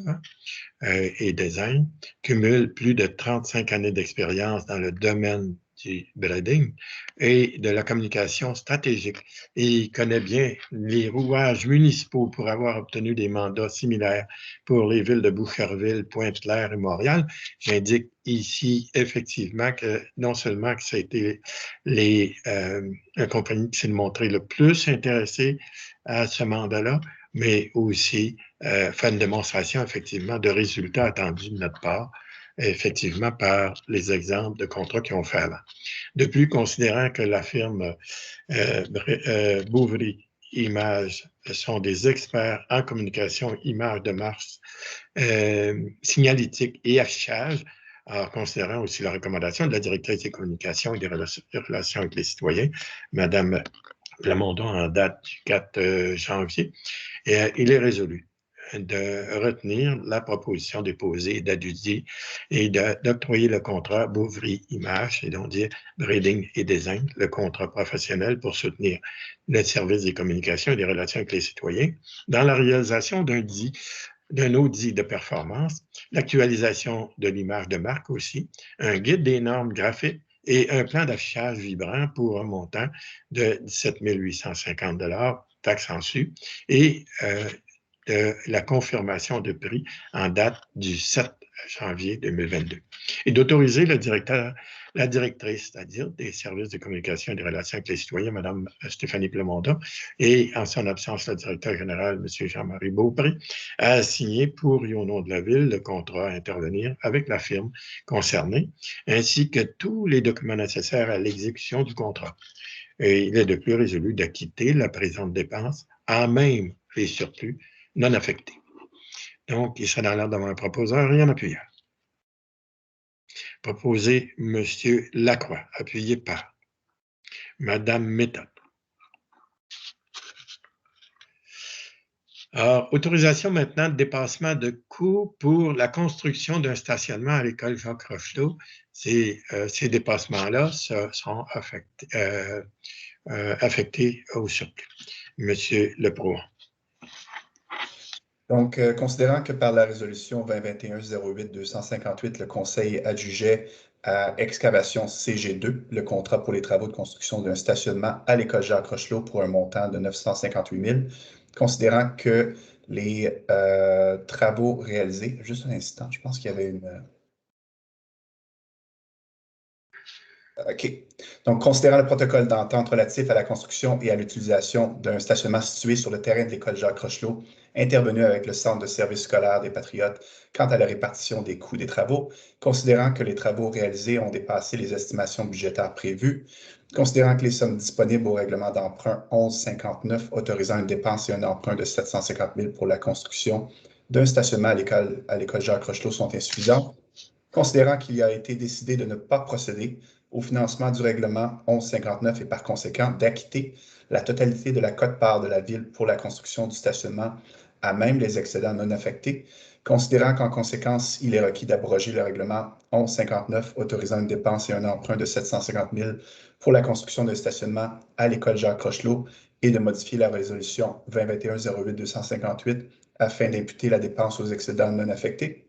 et design, cumule plus de 35 années d'expérience dans le domaine du branding et de la communication stratégique. Et il connaît bien les rouages municipaux pour avoir obtenu des mandats similaires pour les villes de Boucherville, Pointe-Claire et Montréal. J'indique ici effectivement que non seulement que ça a été la compagnie qui s'est montrée le plus intéressée à ce mandat-là, mais aussi faire une démonstration effectivement de résultats attendus de notre part, effectivement par les exemples de contrats qu'ils ont fait avant. De plus, considérant que la firme Bouvry Images sont des experts en communication, images de marque, signalétique et affichage, en considérant aussi la recommandation de la directrice des communications et des relations avec les citoyens, Mme Plamondon, en date du 4 janvier, il est résolu de retenir la proposition déposée d'adjudier et d'octroyer le contrat Bouvry Images, et donc dire Brading et Design, le contrat professionnel pour soutenir le service des communications et des relations avec les citoyens, dans la réalisation d'un audit de performance, l'actualisation de l'image de marque aussi, un guide des normes graphiques et un plan d'affichage vibrant pour un montant de 17 850 $, taxes en su, et de la confirmation de prix en date du 7 janvier 2022. Et d'autoriser la directrice, c'est-à-dire des services de communication et des relations avec les citoyens, Mme Stéphanie Plamondon, et en son absence, le directeur général, M. Jean-Marie Beaupré, à signer pour et au nom de la Ville le contrat à intervenir avec la firme concernée, ainsi que tous les documents nécessaires à l'exécution du contrat. Et il est de plus résolu d'acquitter la présente dépense en même les surplus non affectés. Donc, il sera dans l'ordre d'avoir un proposeur et un appuyeur. Proposé M. Lacroix, appuyé par Mme Méthode. Alors, autorisation maintenant de dépassement de coûts pour la construction d'un stationnement à l'école Jacques Rochelot. Ces dépassements-là sont affectés au surplus. Monsieur Leprouan. Donc, considérant que par la résolution 2021-08-258, le Conseil adjugeait à Excavation CG2 le contrat pour les travaux de construction d'un stationnement à l'école Jacques Rochelot pour un montant de 958 000, considérant que les travaux réalisés, juste un instant, je pense qu'il y avait une... OK. Donc, considérant le protocole d'entente relatif à la construction et à l'utilisation d'un stationnement situé sur le terrain de l'école Jacques Rochelot, intervenu avec le Centre de service scolaire des Patriotes quant à la répartition des coûts des travaux, considérant que les travaux réalisés ont dépassé les estimations budgétaires prévues, considérant que les sommes disponibles au règlement d'emprunt 1159 autorisant une dépense et un emprunt de 750 000 pour la construction d'un stationnement à l'école Jacques Rochelot sont insuffisants, considérant qu'il a été décidé de ne pas procéder au financement du règlement 1159 et par conséquent d'acquitter la totalité de la quote-part de la Ville pour la construction du stationnement à même les excédents non affectés, considérant qu'en conséquence, il est requis d'abroger le règlement 1159 autorisant une dépense et un emprunt de 750 000 pour la construction d'un stationnement à l'école Jacques Rochelot et de modifier la résolution 2021-08-258 afin d'imputer la dépense aux excédents non affectés.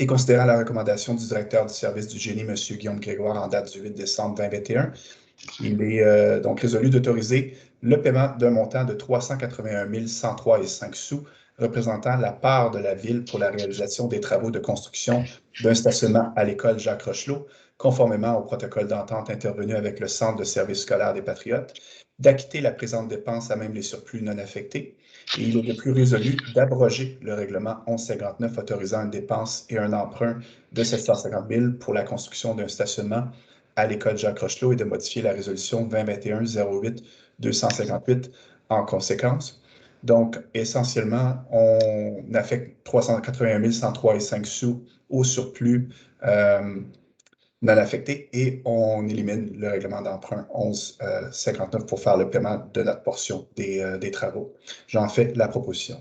Et considérant la recommandation du directeur du service du génie, M. Guillaume Grégoire, en date du 8 décembre 2021, il est donc résolu d'autoriser le paiement d'un montant de 381 103,05 sous, représentant la part de la Ville pour la réalisation des travaux de construction d'un stationnement à l'école Jacques Rochelot, conformément au protocole d'entente intervenu avec le Centre de service scolaire des Patriotes, d'acquitter la présente dépense à même les surplus non affectés. Et il est de plus résolu d'abroger le règlement 1159 autorisant une dépense et un emprunt de 750 000 pour la construction d'un stationnement à l'école Jacques Rochelot et de modifier la résolution 2021-08-258 en conséquence. Donc, essentiellement, on affecte 381 103,05 sous au surplus non affecté et on élimine le règlement d'emprunt 1159 pour faire le paiement de notre portion des travaux. J'en fais la proposition.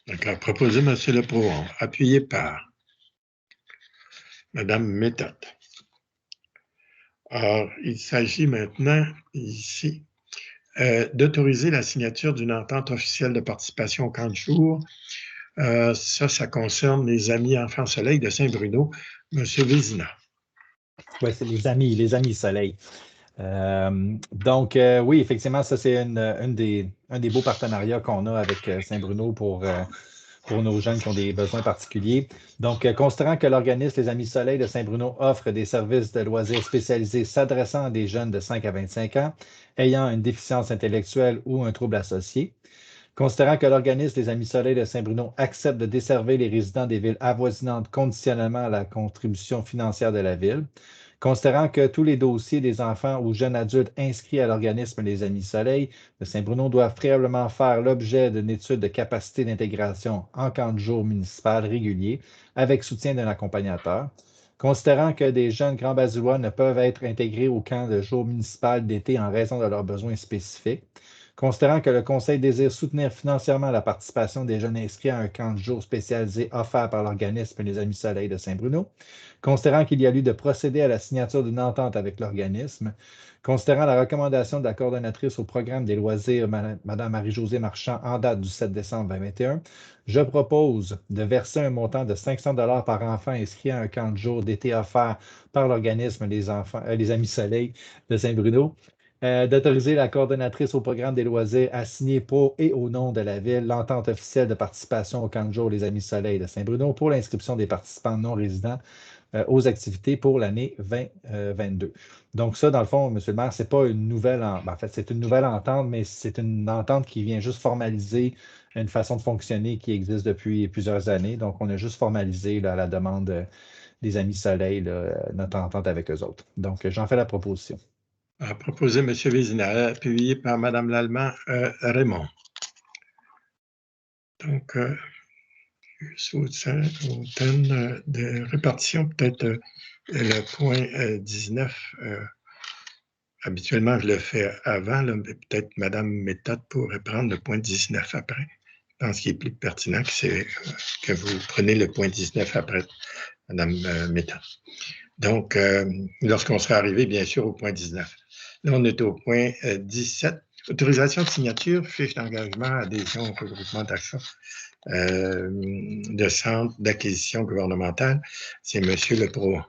D'accord. Proposé, M. Leprouan, appuyé par Mme Méthode. Alors, il s'agit maintenant, ici, d'autoriser la signature d'une entente officielle de participation au camp de jour. Ça concerne les Amis Enfants Soleil de Saint-Bruno. M. Vézina. Oui, c'est les Amis Soleil. Donc, oui, effectivement, ça, c'est un des beaux partenariats qu'on a avec Saint-Bruno pour nos jeunes qui ont des besoins particuliers. Donc, considérant que l'organisme Les Amis Soleil de Saint-Bruno offre des services de loisirs spécialisés s'adressant à des jeunes de 5 à 25 ans ayant une déficience intellectuelle ou un trouble associé, considérant que l'organisme Les Amis Soleil de Saint-Bruno accepte de desservir les résidents des villes avoisinantes conditionnellement à la contribution financière de la ville, considérant que tous les dossiers des enfants ou jeunes adultes inscrits à l'organisme Les Amis Soleil de Saint-Bruno doivent préalablement faire l'objet d'une étude de capacité d'intégration en camp de jour municipal régulier avec soutien d'un accompagnateur, considérant que des jeunes grands-basillois ne peuvent être intégrés au camp de jour municipal d'été en raison de leurs besoins spécifiques, considérant que le Conseil désire soutenir financièrement la participation des jeunes inscrits à un camp de jour spécialisé offert par l'organisme Les Amis Soleil de Saint-Bruno, considérant qu'il y a lieu de procéder à la signature d'une entente avec l'organisme, considérant la recommandation de la coordonnatrice au programme des loisirs, Mme Marie-Josée Marchand, en date du 7 décembre 2021, je propose de verser un montant de 500 $ par enfant inscrit à un camp de jour d'été offert par l'organisme Les Amis Soleil de Saint-Bruno, d'autoriser la coordonnatrice au programme des loisirs à signer pour et au nom de la Ville l'entente officielle de participation au camp de jour Les Amis Soleil de Saint-Bruno pour l'inscription des participants non résidents aux activités pour l'année 2022. Donc ça, dans le fond, M. le maire, c'est pas une nouvelle... En fait, c'est une nouvelle entente, mais c'est une entente qui vient juste formaliser une façon de fonctionner qui existe depuis plusieurs années. Donc, on a juste formalisé là, à la demande des Amis Soleil là, notre entente avec eux autres. Donc, j'en fais la proposition. Proposé, M. Vézina, appuyé par Mme Lallemand Raymond. Donc, de répartition, peut-être le point 19. Habituellement, je le fais avant, là, mais peut-être Mme Méthode pourrait prendre le point 19 après. pense qu'il est plus pertinent que vous preniez le point 19 après, Mme Méthode. Donc, lorsqu'on sera arrivé, bien sûr, au point 19. Là, on est au point 17. Autorisation de signature, fiche d'engagement, adhésion au regroupement d'achat de centre d'acquisition gouvernementale. C'est M. Lepro.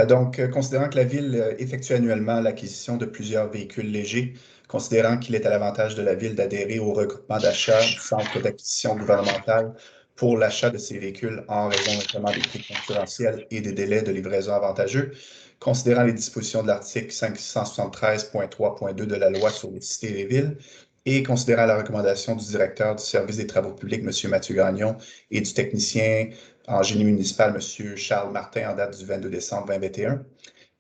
Donc, considérant que la Ville effectue annuellement l'acquisition de plusieurs véhicules légers, considérant qu'il est à l'avantage de la Ville d'adhérer au regroupement d'achat du centre d'acquisition gouvernementale pour l'achat de ces véhicules en raison notamment des prix concurrentiels et des délais de livraison avantageux, considérant les dispositions de l'article 573.3.2 de la loi sur les cités et les villes, et considérant la recommandation du directeur du service des travaux publics, M. Mathieu Gagnon, et du technicien en génie municipal, M. Charles Martin, en date du 22 décembre 2021.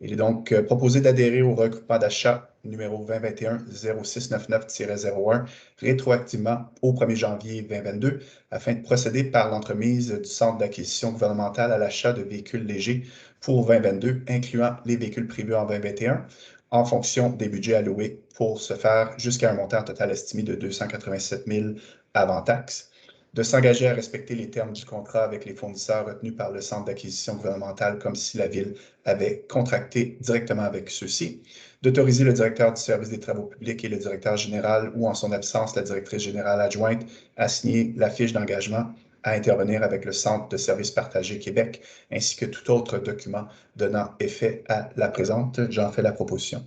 Il est donc proposé d'adhérer au regroupement d'achat numéro 2021-0699-01 rétroactivement au 1er janvier 2022 afin de procéder par l'entremise du centre d'acquisition gouvernementale à l'achat de véhicules légers pour 2022, incluant les véhicules prévus en 2021, en fonction des budgets alloués pour se faire jusqu'à un montant total estimé de 287 000 avant taxes, de s'engager à respecter les termes du contrat avec les fournisseurs retenus par le centre d'acquisition gouvernementale comme si la Ville avait contracté directement avec ceux-ci, d'autoriser le directeur du service des travaux publics et le directeur général ou en son absence la directrice générale adjointe à signer la fiche d'engagement à intervenir avec le Centre de services partagés Québec ainsi que tout autre document donnant effet à la présente. J'en fais la proposition.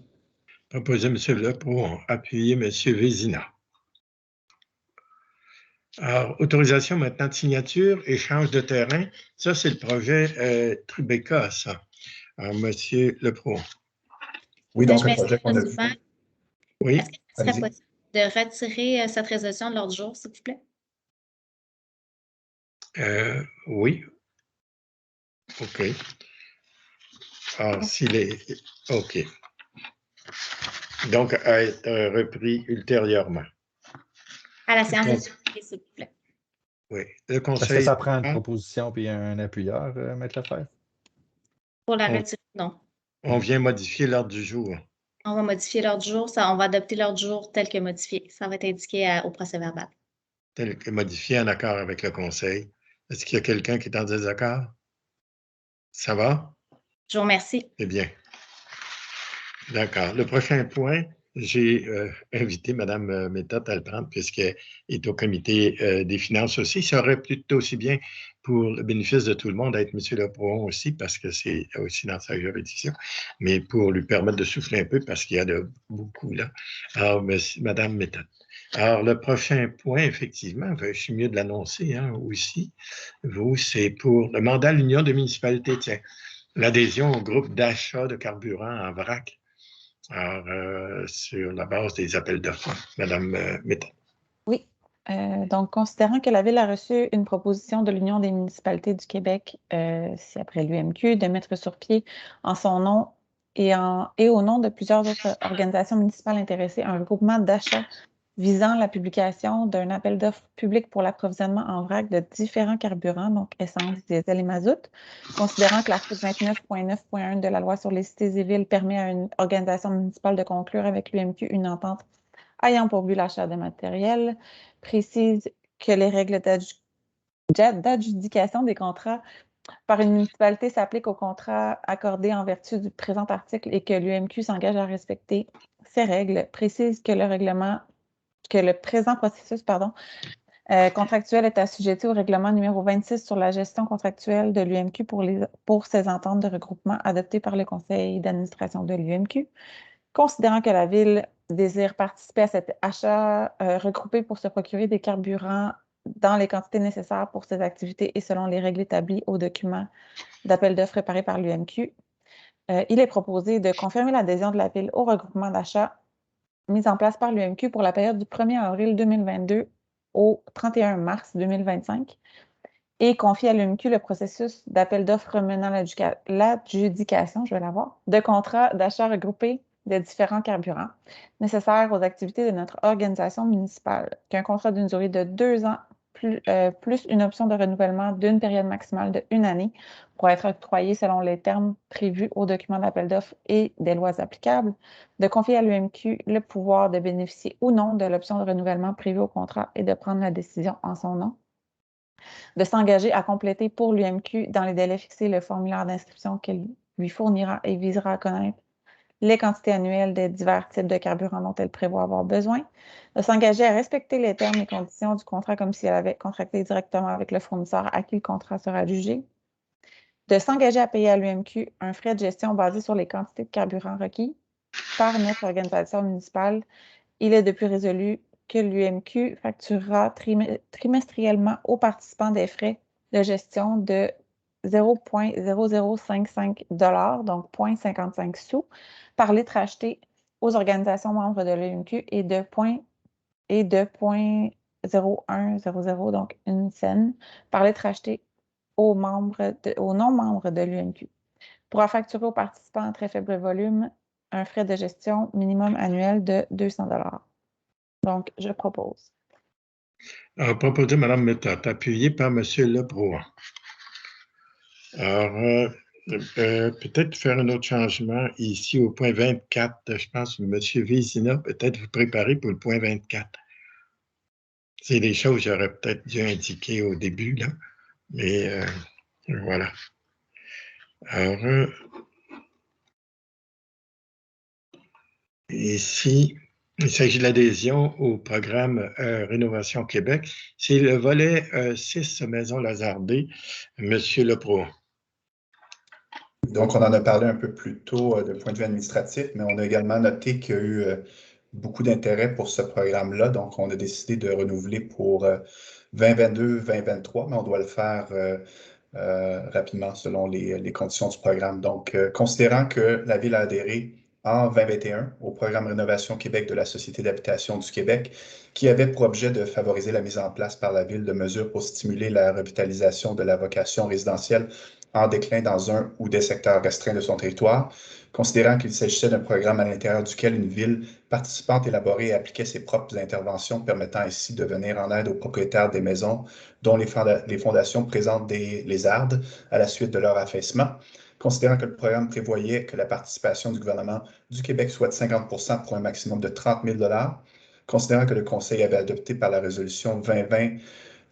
Proposé M. Lepro, appuyé M. Vézina. Alors, autorisation maintenant de signature, échange de terrain. Ça, c'est le projet Tribeca, ça. Alors, M. Lepro. Oui, donc un projet qu'on a vu. Oui. Est-ce que ce serait possible de retirer cette résolution de l'ordre du jour, s'il vous plaît? Oui. OK. Alors, s'il est... OK. Donc, à être repris ultérieurement. À la séance de discussion, s'il vous plaît. Oui. Le conseil... Est-ce que ça prend une proposition puis un appuyeur, Maître Lefebvre? Pour la retirer, non. On vient modifier l'ordre du jour. On va modifier l'ordre du jour. On va adopter l'ordre du jour tel que modifié. Ça va être indiqué au procès-verbal. Tel que modifié en accord avec le conseil. Est-ce qu'il y a quelqu'un qui est en désaccord? Ça va? Je vous remercie. C'est bien. D'accord. Le prochain point, j'ai invité Mme Méthode à le prendre puisqu'elle est au comité des finances aussi. Ça aurait plutôt aussi bien, pour le bénéfice de tout le monde, d'être M. Lepron aussi parce que c'est aussi dans sa juridiction, mais pour lui permettre de souffler un peu parce qu'il y a de beaucoup là. Alors, Mme Méthode. Alors, le prochain point, effectivement, je suis mieux de l'annoncer aussi, vous, c'est pour le mandat de l'Union de municipalités, tiens, l'adhésion au groupe d'achat de carburant en vrac. Alors, sur la base des appels d'offres, Mme Méthode. Oui. Donc, considérant que la Ville a reçu une proposition de l'Union des municipalités du Québec, c'est après l'UMQ, de mettre sur pied en son nom et au nom de plusieurs autres organisations municipales intéressées un regroupement d'achat visant la publication d'un appel d'offres public pour l'approvisionnement en vrac de différents carburants, donc essence, diesel et mazout, considérant que l'article 29.9.1 de la loi sur les cités et villes permet à une organisation municipale de conclure avec l'UMQ une entente ayant pour but l'achat de matériel, précise que les règles d'adjudication des contrats par une municipalité s'appliquent aux contrats accordés en vertu du présent article et que l'UMQ s'engage à respecter ces règles, précise que le présent processus contractuel est assujetti au règlement numéro 26 sur la gestion contractuelle de l'UMQ pour ces ententes de regroupement adoptées par le conseil d'administration de l'UMQ. Considérant que la Ville désire participer à cet achat regroupé pour se procurer des carburants dans les quantités nécessaires pour ses activités et selon les règles établies au document d'appel d'offres préparé par l'UMQ, il est proposé de confirmer l'adhésion de la Ville au regroupement d'achat mis en place par l'UMQ pour la période du 1er avril 2022 au 31 mars 2025 et confier à l'UMQ le processus d'appel d'offres menant l'adjudication, de contrats d'achat regroupés de différents carburants nécessaires aux activités de notre organisation municipale, qu'un contrat d'une durée de 2 ans plus une option de renouvellement d'une période maximale de 1 année pour être octroyée selon les termes prévus au document d'appel d'offres et des lois applicables, de confier à l'UMQ le pouvoir de bénéficier ou non de l'option de renouvellement prévue au contrat et de prendre la décision en son nom, de s'engager à compléter pour l'UMQ dans les délais fixés le formulaire d'inscription qu'elle lui fournira et visera à connaître les quantités annuelles des divers types de carburants dont elle prévoit avoir besoin, de s'engager à respecter les termes et conditions du contrat comme si elle avait contracté directement avec le fournisseur à qui le contrat sera jugé, de s'engager à payer à l'UMQ un frais de gestion basé sur les quantités de carburant requis par notre organisation municipale. Il est depuis résolu que l'UMQ facturera trimestriellement aux participants des frais de gestion de 0,0055 $, donc 0,55 sous, par litre acheté aux organisations membres de l'UMQ et de 0,0100, donc 1 cent, par litre acheté aux non-membres de l'UMQ. Pourra facturer aux participants en très faible volume un frais de gestion minimum annuel de 200 $. Donc, je propose. Proposé, Mme Méthode, appuyé par M. Lebroy. Alors, peut-être faire un autre changement ici au point 24. Je pense que M. Vézina, peut-être vous préparer pour le point 24. C'est des choses que j'aurais peut-être dû indiquer au début, là. Mais voilà. Alors, ici, il s'agit de l'adhésion au programme Rénovation Québec. C'est le volet 6 Maison Lazardé. Monsieur Lepro. Donc, on en a parlé un peu plus tôt d'un point de vue administratif, mais on a également noté qu'il y a eu beaucoup d'intérêt pour ce programme-là. Donc, on a décidé de renouveler pour 2022-2023, mais on doit le faire rapidement selon les conditions du programme. Donc, considérant que la Ville a adhéré en 2021 au programme Rénovation Québec de la Société d'habitation du Québec, qui avait pour objet de favoriser la mise en place par la Ville de mesures pour stimuler la revitalisation de la vocation résidentielle en déclin dans un ou des secteurs restreints de son territoire, considérant qu'il s'agissait d'un programme à l'intérieur duquel une ville participante élaborait et appliquait ses propres interventions, permettant ainsi de venir en aide aux propriétaires des maisons dont les fondations présentent des lézardes à la suite de leur affaissement. Considérant que le programme prévoyait que la participation du gouvernement du Québec soit de 50 % pour un maximum de 30 000 $, considérant que le Conseil avait adopté par la résolution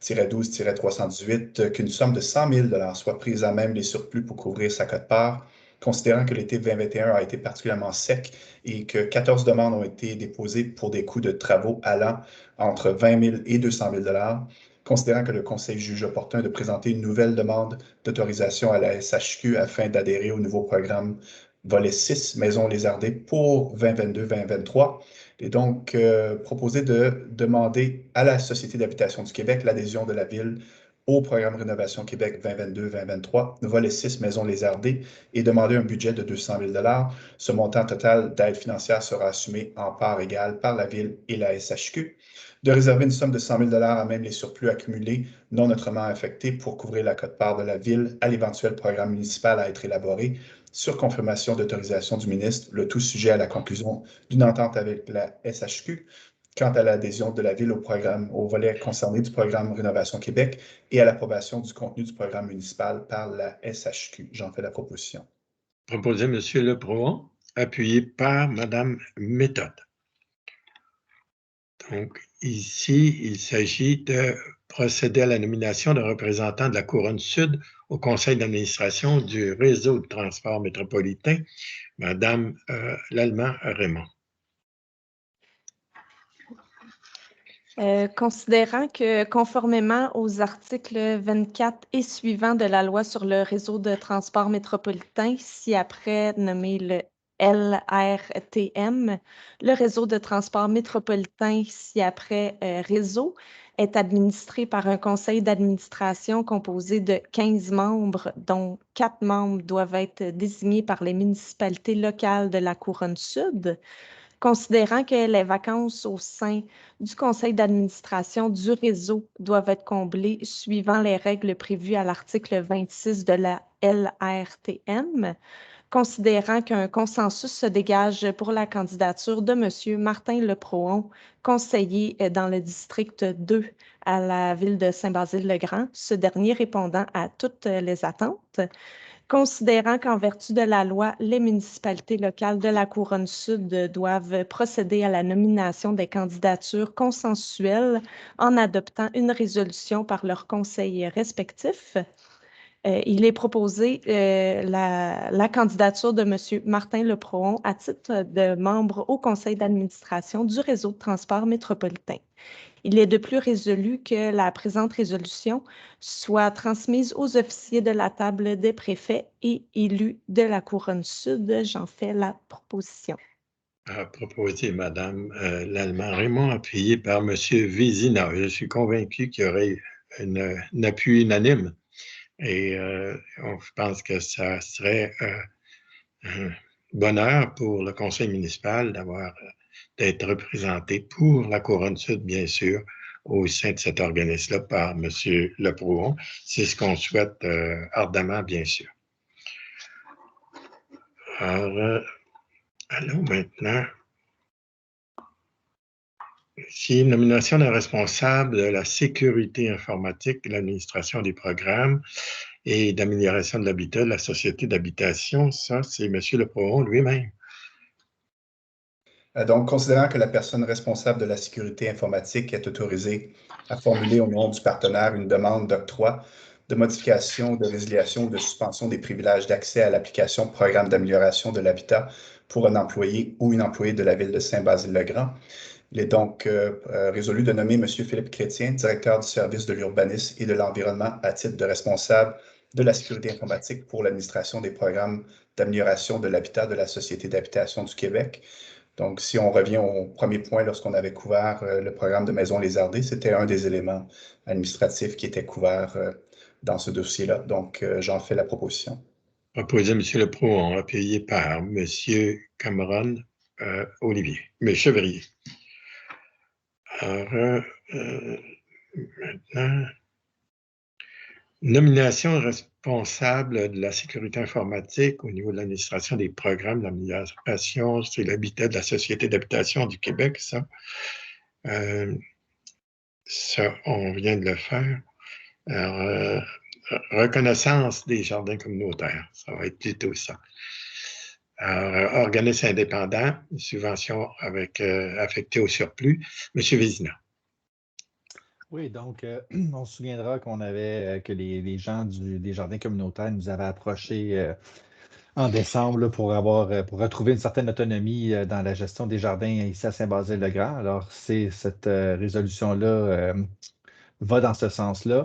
2020-12-318 qu'une somme de 100 000 $ soit prise à même les surplus pour couvrir sa quote-part, considérant que l'été 2021 a été particulièrement sec et que 14 demandes ont été déposées pour des coûts de travaux allant entre 20 000 et 200 000 $, considérant que le Conseil juge opportun de présenter une nouvelle demande d'autorisation à la SHQ afin d'adhérer au nouveau programme volet 6, Maisons lézardées pour 2022-2023, et donc proposé de demander à la Société d'habitation du Québec l'adhésion de la Ville au programme Rénovation Québec 2022-2023, volet 6, Maisons lézardées, et demander un budget de 200 000 $. Ce montant total d'aide financière sera assumé en part égale par la Ville et la SHQ. De réserver une somme de 100 000 $ à même les surplus accumulés non autrement affectés pour couvrir la quote-part de la Ville à l'éventuel programme municipal à être élaboré sur confirmation d'autorisation du ministre, le tout sujet à la conclusion d'une entente avec la SHQ quant à l'adhésion de la Ville au volet concerné du programme Rénovation Québec et à l'approbation du contenu du programme municipal par la SHQ. J'en fais la proposition. Proposé M. Lepro, appuyé par Mme Méthode. Donc, ici, il s'agit de procéder à la nomination d'un représentant de la Couronne Sud au conseil d'administration du réseau de transport métropolitain, Mme Lallemand-Raymond. Considérant que, conformément aux articles 24 et suivants de la loi sur le réseau de transport métropolitain, ci-après nommé le LRTM, le réseau de transport métropolitain ci-après réseau, est administré par un conseil d'administration composé de 15 membres, dont 4 membres doivent être désignés par les municipalités locales de la Couronne Sud. Considérant que les vacances au sein du conseil d'administration du réseau doivent être comblées suivant les règles prévues à l'article 26 de la LRTM, considérant qu'un consensus se dégage pour la candidature de M. Martin Leprohon, conseiller dans le district 2 à la ville de Saint-Basile-le-Grand, ce dernier répondant à toutes les attentes. Considérant qu'en vertu de la loi, les municipalités locales de la Couronne Sud doivent procéder à la nomination des candidatures consensuelles en adoptant une résolution par leurs conseils respectifs, il est proposé la candidature de M. Martin Leprohon à titre de membre au conseil d'administration du réseau de transport métropolitain. Il est de plus résolu que la présente résolution soit transmise aux officiers de la table des préfets et élus de la Couronne Sud. J'en fais la proposition. À proposer, Madame Lallemand. Raymond, appuyé par M. Vézina. Je suis convaincu qu'il y aurait un appui unanime et je pense que ça serait un bonheur pour le conseil municipal d'être représenté pour la Couronne Sud, bien sûr, au sein de cet organisme-là par M. Leprohon. C'est ce qu'on souhaite ardemment, bien sûr. Alors, allons maintenant. Ici, nomination d'un responsable de la sécurité informatique, de l'administration des programmes et d'amélioration de l'habitat de la société d'habitation. Ça, c'est M. Leprohon lui-même. Donc, considérant que la personne responsable de la sécurité informatique est autorisée à formuler au nom du partenaire une demande d'octroi, de modification, de résiliation ou de suspension des privilèges d'accès à l'application Programme d'amélioration de l'habitat pour un employé ou une employée de la ville de Saint-Basile-le-Grand, il est donc résolu de nommer M. Philippe Chrétien, directeur du service de l'urbanisme et de l'environnement à titre de responsable de la sécurité informatique pour l'administration des programmes d'amélioration de l'habitat de la Société d'habitation du Québec. Donc, si on revient au premier point, lorsqu'on avait couvert le programme de Maisons Lézardées, c'était un des éléments administratifs qui était couvert dans ce dossier-là. Donc, j'en fais la proposition. Proposé M. Leprohon, appuyé par M. Cameron Olivier, M. Chevrier. Alors, maintenant, nomination responsable de la sécurité informatique au niveau de l'administration des programmes d'amélioration, c'est l'habitat de la Société d'habitation du Québec, ça. Ça, on vient de le faire. Alors, reconnaissance des jardins communautaires, ça va être plutôt ça. Alors, organisme indépendant, subvention affectée au surplus. M. Vézina. Oui, donc, on se souviendra qu'on avait que les gens des jardins communautaires nous avaient approchés en décembre là, pour retrouver une certaine autonomie dans la gestion des jardins ici à Saint-Basile-le-Grand. Alors, cette résolution-là va dans ce sens-là.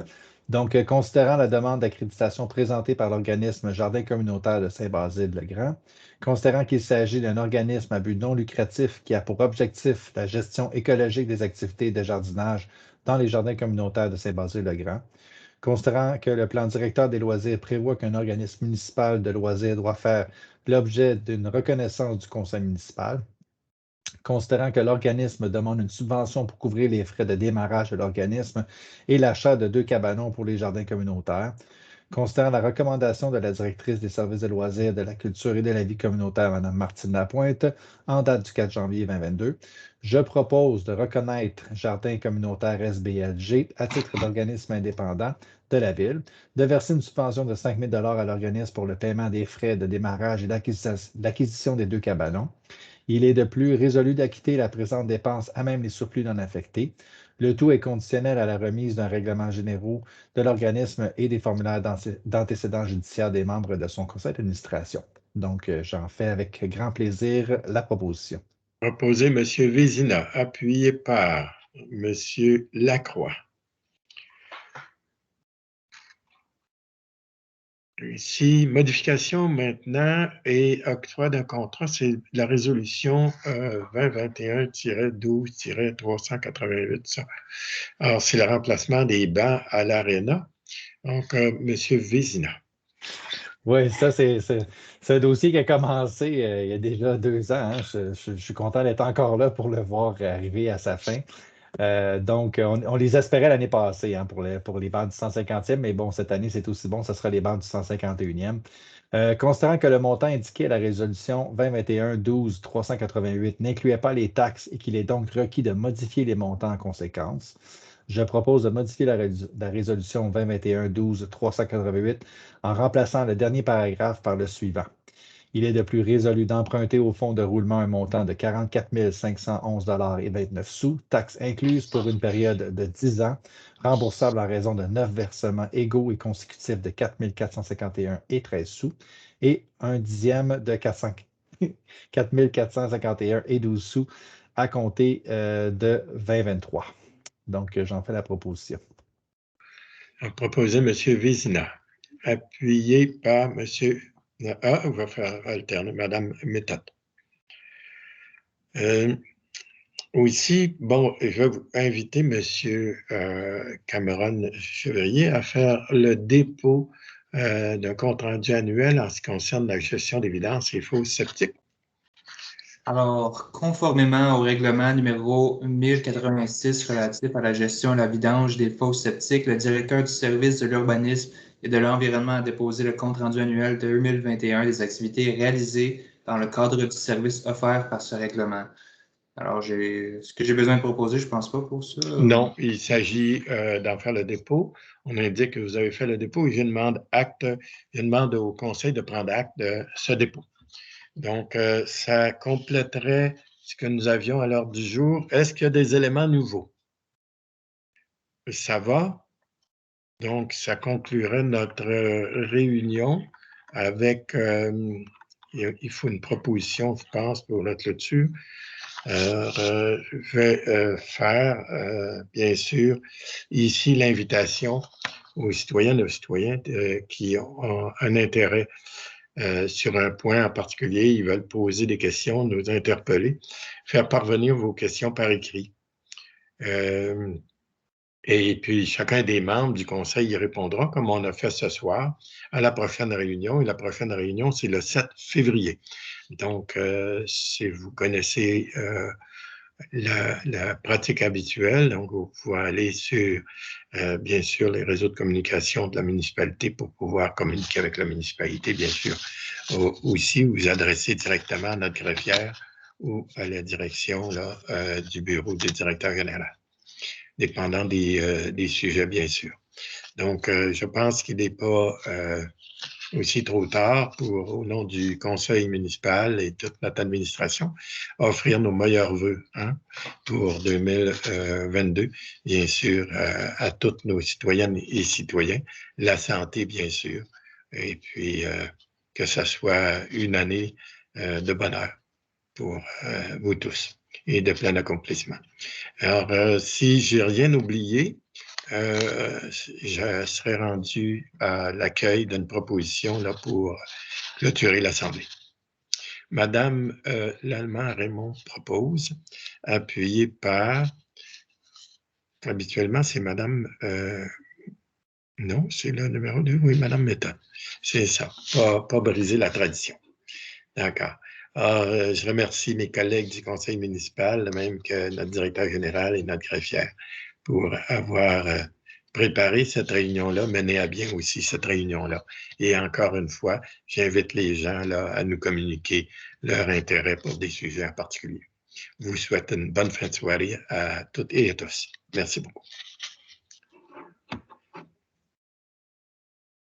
Donc, considérant la demande d'accréditation présentée par l'organisme Jardin communautaire de Saint-Basile-le-Grand, considérant qu'il s'agit d'un organisme à but non lucratif qui a pour objectif la gestion écologique des activités de jardinage dans les jardins communautaires de Saint-Basile-le-Grand, considérant que le plan directeur des loisirs prévoit qu'un organisme municipal de loisirs doit faire l'objet d'une reconnaissance du conseil municipal, considérant que l'organisme demande une subvention pour couvrir les frais de démarrage de l'organisme et l'achat de 2 cabanons pour les jardins communautaires, considérant la recommandation de la directrice des services de loisirs, de la culture et de la vie communautaire, Mme Martine Lapointe, en date du 4 janvier 2022, je propose de reconnaître Jardin communautaire SBLG à titre d'organisme indépendant de la Ville, de verser une subvention de 5 000 $ à l'organisme pour le paiement des frais de démarrage et d'acquisition des 2 cabanons. Il est de plus résolu d'acquitter la présente dépense à même les surplus non affectés. Le tout est conditionnel à la remise d'un règlement général de l'organisme et des formulaires d'antécédents judiciaires des membres de son conseil d'administration. Donc, j'en fais avec grand plaisir la proposition. Proposé M. Vézina, appuyé par M. Lacroix. Ici, modification maintenant et octroi d'un contrat, c'est la résolution 2021-12-388. Ça. Alors, c'est le remplacement des bancs à l'Arena. Donc, M. Vézina. Oui, ça, c'est un dossier qui a commencé il y a déjà 2 ans. Hein. Je suis content d'être encore là pour le voir arriver à sa fin. Donc, on les espérait l'année passée hein, pour les bancs du 150e, mais bon, cette année, c'est aussi bon, ce sera les bancs du 151e. Considérant que le montant indiqué à la résolution 2021-12-388 n'incluait pas les taxes et qu'il est donc requis de modifier les montants en conséquence, je propose de modifier la résolution 2021-12-388 en remplaçant le dernier paragraphe par le suivant. Il est de plus résolu d'emprunter au fonds de roulement un montant de 44 511,29 $, taxes incluses pour une période de 10 ans, remboursable en raison de 9 versements égaux et consécutifs de 4 451,13 $, et un dixième de 4 451,12 $ à compter de 2023. Donc, j'en fais la proposition. Proposé M. Vézina, appuyé par M. On va faire alterner, Mme Méthode. Aussi, bon, je vais vous inviter M. Cameron Chevrier à faire le dépôt d'un compte-rendu annuel en ce qui concerne la gestion d'évidence et faux sceptiques. Alors, conformément au règlement numéro 1086 relatif à la gestion et la vidange des fosses septiques, le directeur du service de l'urbanisme et de l'environnement a déposé le compte-rendu annuel de 2021 des activités réalisées dans le cadre du service offert par ce règlement. Alors, est-ce que j'ai besoin de proposer? Je ne pense pas pour ça. Non, il s'agit d'en faire le dépôt. On indique que vous avez fait le dépôt et je demande au conseil de prendre acte de ce dépôt. Donc, ça compléterait ce que nous avions à l'ordre du jour. Est-ce qu'il y a des éléments nouveaux? Ça va? Donc, ça conclurait notre réunion avec, il faut une proposition, je pense, pour être là-dessus. Je vais faire, bien sûr, ici l'invitation aux citoyennes et aux citoyens qui ont un intérêt sur un point en particulier, ils veulent poser des questions, nous interpeller, faire parvenir vos questions par écrit. Et puis, chacun des membres du conseil y répondra, comme on a fait ce soir, à la prochaine réunion. Et la prochaine réunion, c'est le 7 février. Donc, si vous connaissez la pratique habituelle, donc vous pouvez aller sur, bien sûr, les réseaux de communication de la municipalité pour pouvoir communiquer avec la municipalité, bien sûr. Aussi, vous adresser directement à notre greffière ou à la direction là, du bureau du directeur général, dépendant des sujets, bien sûr. Donc, je pense qu'il n'est pas aussi trop tard pour, au nom du conseil municipal et toute notre administration, offrir nos meilleurs vœux pour 2022, bien sûr, à toutes nos citoyennes et citoyens, la santé, bien sûr, et puis que ce soit une année de bonheur pour vous tous et de plein accomplissement. Alors, si j'ai rien oublié, je serai rendu à l'accueil d'une proposition là, pour clôturer l'Assemblée. Madame Lallement Raymond propose, appuyée par, habituellement c'est Madame, non, c'est le numéro 2, oui, Madame Méthode. C'est ça, pas briser la tradition. D'accord. Alors, je remercie mes collègues du conseil municipal, de même que notre directeur général et notre greffière, pour avoir préparé cette réunion-là, mené à bien aussi cette réunion-là. Et encore une fois, j'invite les gens là, à nous communiquer leur intérêt pour des sujets en particulier. Je vous souhaite une bonne fin de soirée à toutes et à tous. Merci beaucoup.